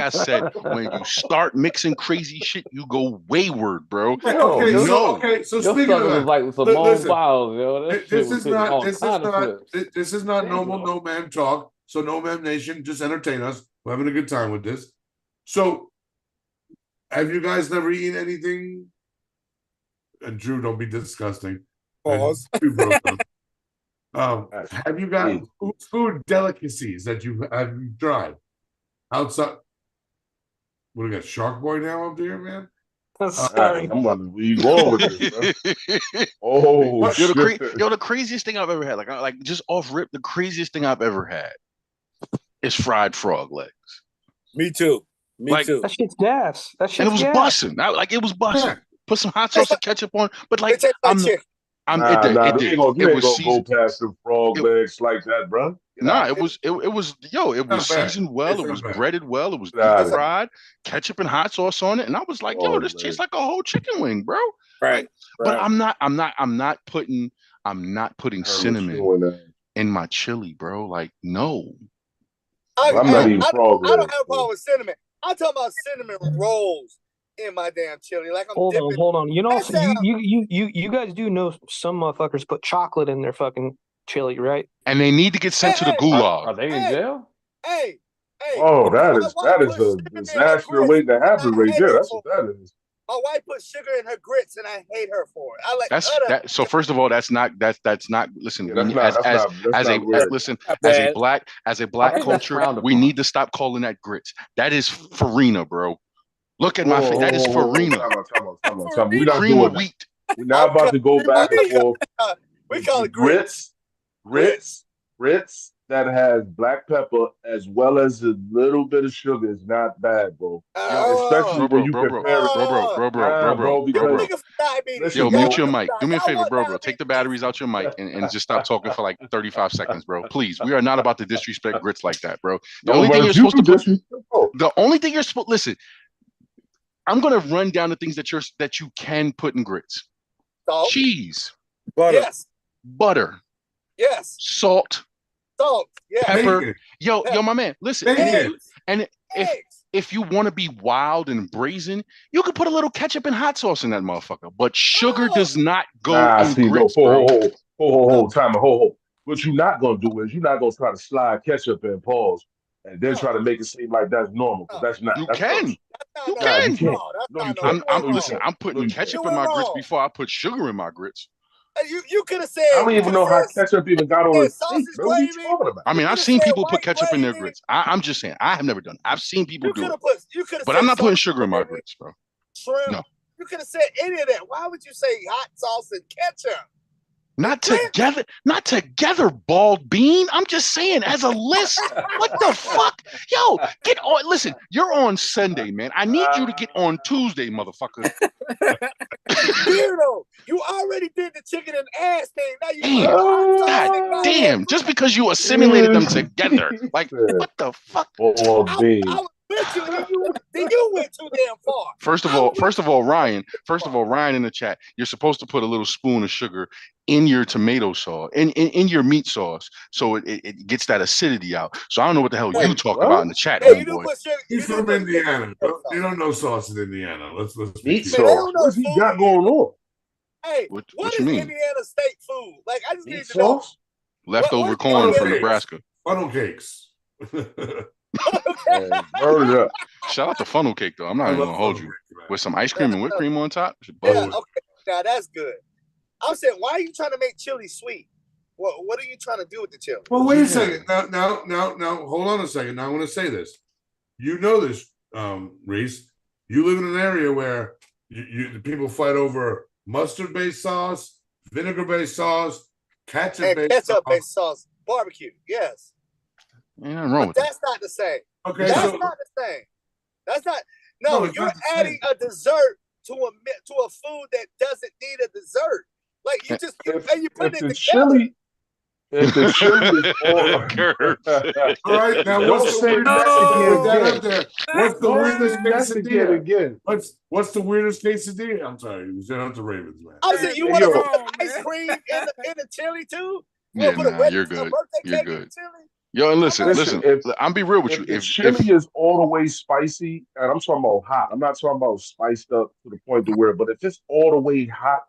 said, when you start mixing crazy shit, you go wayward, bro. Okay, so speaking of that, like Simone Biles, yo. This is not normal NoMaam talk. So NoMaam Nation, just entertain us. We're having a good time with this. So, have you guys never eaten anything? And Drew, don't be disgusting. Pause. Have you got food delicacies that you have tried outside? What do we got? Shark Boy now up there, man? Sorry. I'm about to leave on with this, bro. Oh, shit. The craziest thing I've ever had, like just off rip, the craziest thing I've ever had is fried frog legs. Me too. That shit's gas. And it was busting. It was busting. Yeah. Put some hot sauce and ketchup on, but like it ain't gonna go past the frog legs like that, bro. It was seasoned well, it was breaded well, it was deep fried, ketchup and hot sauce on it, and I was like, this tastes like a whole chicken wing, bro. Right. But I'm not putting cinnamon in my chili, bro. Like, no. I'm not eating frog legs. I don't have a problem with cinnamon. I'm talking about cinnamon rolls in my damn chili. Like hold on. You guys do know some motherfuckers put chocolate in their fucking chili, right? And they need to get sent to the gulag. Are they in jail? Hey. Oh, that is a disaster waiting to happen right there. That's what that is. My wife put sugar in her grits, and I hate her for it. I like that. So first of all, that's not. Listen, as a black culture, we need to stop calling that grits. That is farina, bro. Look at my face. That is farina. Come on. We're not doing wheat. We're not about to go back and forth. We call it grits that has black pepper as well as a little bit of sugar is not bad, bro. Especially when you compare it. Yo, mute your mic. Do me a favor, bro. Take the batteries out your mic and just stop talking for like 35 seconds, bro. Please. We are not about to disrespect grits like that, bro. The only thing you're supposed to listen. I'm gonna run down the things that you can put in grits. Salt. Cheese. Butter. Yes. Butter. Yes. Salt. Yeah. Pepper. Yo, my man. Listen. And if you want to be wild and brazen, you can put a little ketchup and hot sauce in that motherfucker. But sugar does not go in grits, bro. Time. What you're not gonna do is you're not gonna try to slide ketchup in, pause, and then try to make it seem like that's normal. Because that's not. You can. You can't. No, you can't. I'm putting ketchup in my grits before I put sugar in my grits. You could have said. I don't even know how ketchup even got on his steak. What are you talking about? I mean, I've seen people put ketchup in their grits. I'm just saying, I have never done it. I've seen people do it. But I'm not putting sugar in my grits, bro. Shrimp. No. You could have said any of that. Why would you say hot sauce and ketchup? Not together, bald bean. I'm just saying, as a list. What the fuck? Yo, get on. Listen, you're on Sunday, man. I need you to get on Tuesday, motherfucker. Weirdo, you already did the chicken and ass thing. Now you God damn, just because you assimilated them together. Like, what the fuck? I was with you, then you went too damn far. First of all, Ryan in the chat, you're supposed to put a little spoon of sugar in your tomato sauce, in your meat sauce, so it gets that acidity out. So I don't know what the hell you talk about in the chat, homeboy. He's from Indiana. They don't know sauce in Indiana. Let's meat sauce. What's he got going on? Hey, what is you mean? Indiana state food? Like, I just need to know. Leftover corn from Nebraska. Funnel cakes. Shout out to funnel cake though. I'm not even gonna hold you with some ice cream and whipped cream on top. Yeah, okay, now that's good. I'm saying, why are you trying to make chili sweet? What are you trying to do with the chili? Well, wait a second. Now, hold on a second. Now I want to say this. You know this, Reese. You live in an area where the people fight over mustard-based sauce, vinegar-based sauce, ketchup-based sauce, barbecue. Yes. Ain't nothing wrong with that's not the same. Okay, that's not the same. That's not. No, you're adding a dessert to a food that doesn't need a dessert. Like you just you put it together. Chili, if the chili is all right, now what's the weirdest quesadilla again? What's the weirdest quesadilla? I'm sorry, you said out the Ravens, man. I said you want to put ice cream in the chili too? Yeah, you're good. You're good. Yo, and listen. I'm be real with you. If chili is all the way spicy, and I'm talking about hot, I'm not talking about spiced up to the point to where, but if it's all the way hot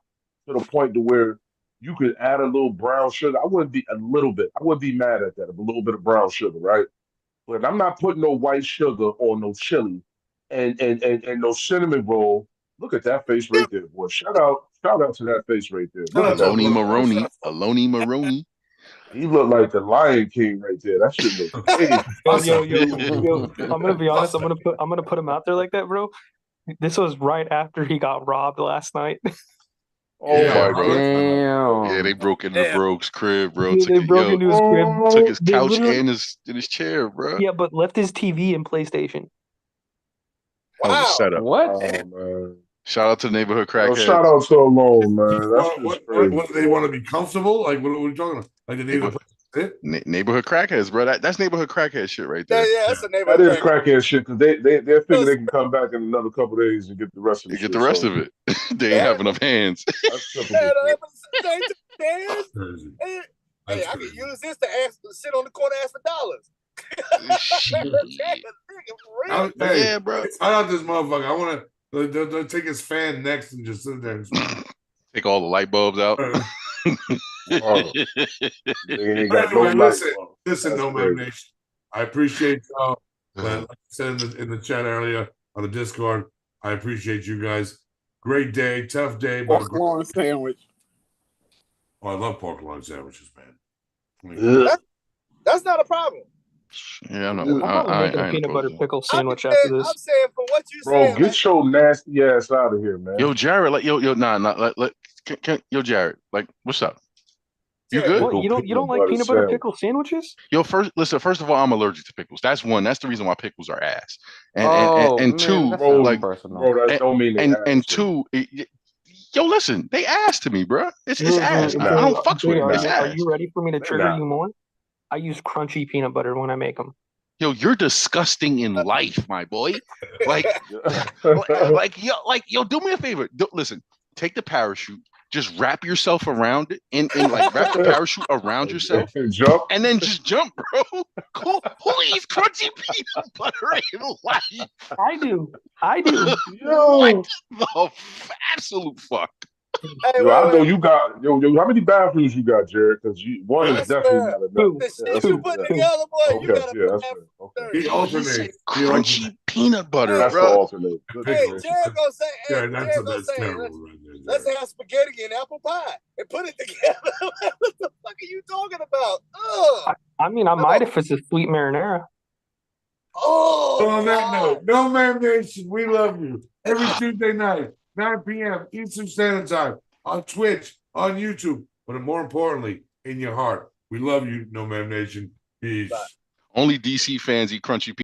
to the point to where you could add a little brown sugar, I wouldn't be mad at that. A little bit of brown sugar, right? But I'm not putting no white sugar on no chili and no cinnamon roll. Look at that face right there, boy. Shout out to that face right there. Aloni Maroney. He looked like the Lion King right there. That shit look crazy. Yo, I'm gonna be honest. I'm gonna put him out there like that, bro. This was right after he got robbed last night. Oh my god! Damn. Yeah, they broke into Brogue's crib, bro. Yeah, they broke into his crib. Took his couch and his chair, bro. Yeah, but left his TV and PlayStation. That was a setup. What? Oh, man. Shout out to the neighborhood crackhead. Shout out to Alone, man. That's what they want to be comfortable? Like what are we talking about? Like the neighborhood crackheads, bro. That's neighborhood crackhead shit right there. Yeah, that's a neighborhood. That is crackhead shit because they figure they can come back in another couple of days and get the rest of it. Get the rest of it. They ain't have enough hands. That's simple. Hey, I can use this to sit on the corner and ask for dollars. Yeah, bro. I out this motherfucker. I want to they'll take his fan next and just sit there and take all the light bulbs out. Listen, NoMaam Nation. I appreciate y'all. Like I said in the chat earlier on the Discord, I appreciate you guys. Great day, tough day. Pork loin sandwich. Oh, I love pork loin sandwiches, man. That's not a problem. Yeah, I know. I'm make a peanut butter pickle sandwich after this. I'm saying for what you said. Bro, get your nasty ass out of here, man. Yo, Jared, like yo, Jared, like, what's up? You good? What, you don't like peanut butter pickle sandwiches? Yo, first of all, I'm allergic to pickles. That's one. That's the reason why pickles are ass. And two, like, bro, that don't mean and two. Yo, listen, they ass to me, bro. It's ass. I don't fuck with it. It's ass. Are you ready for me to trigger you more? I use crunchy peanut butter when I make them. Yo, you're disgusting in life, my boy. Like, yo, do me a favor. Listen, take the parachute, just wrap yourself around it, and like wrap the parachute around yourself, and then just jump, bro. Cool. Who eats crunchy peanut butter in life? I do. Yo, what the absolute fuck? Yo, I know you got yo. How many bathrooms you got, Jared? Because one is definitely not enough. The shit you put together, boy. You gotta he alternates. Crunchy peanut butter, that's bro. Alternate. Hey, Jared gonna say, that's terrible. Let's have spaghetti and apple pie and put it together. What the fuck are you talking about? I mean, I might if it's a sweet marinara. Oh, on that note, NoMaam Nation, we love you. Every Tuesday night, 9 p.m. Eastern Standard Time on Twitch, on YouTube. but more importantly, in your heart. We love you, NoMaam Nation. Peace. Only DC fans eat crunchy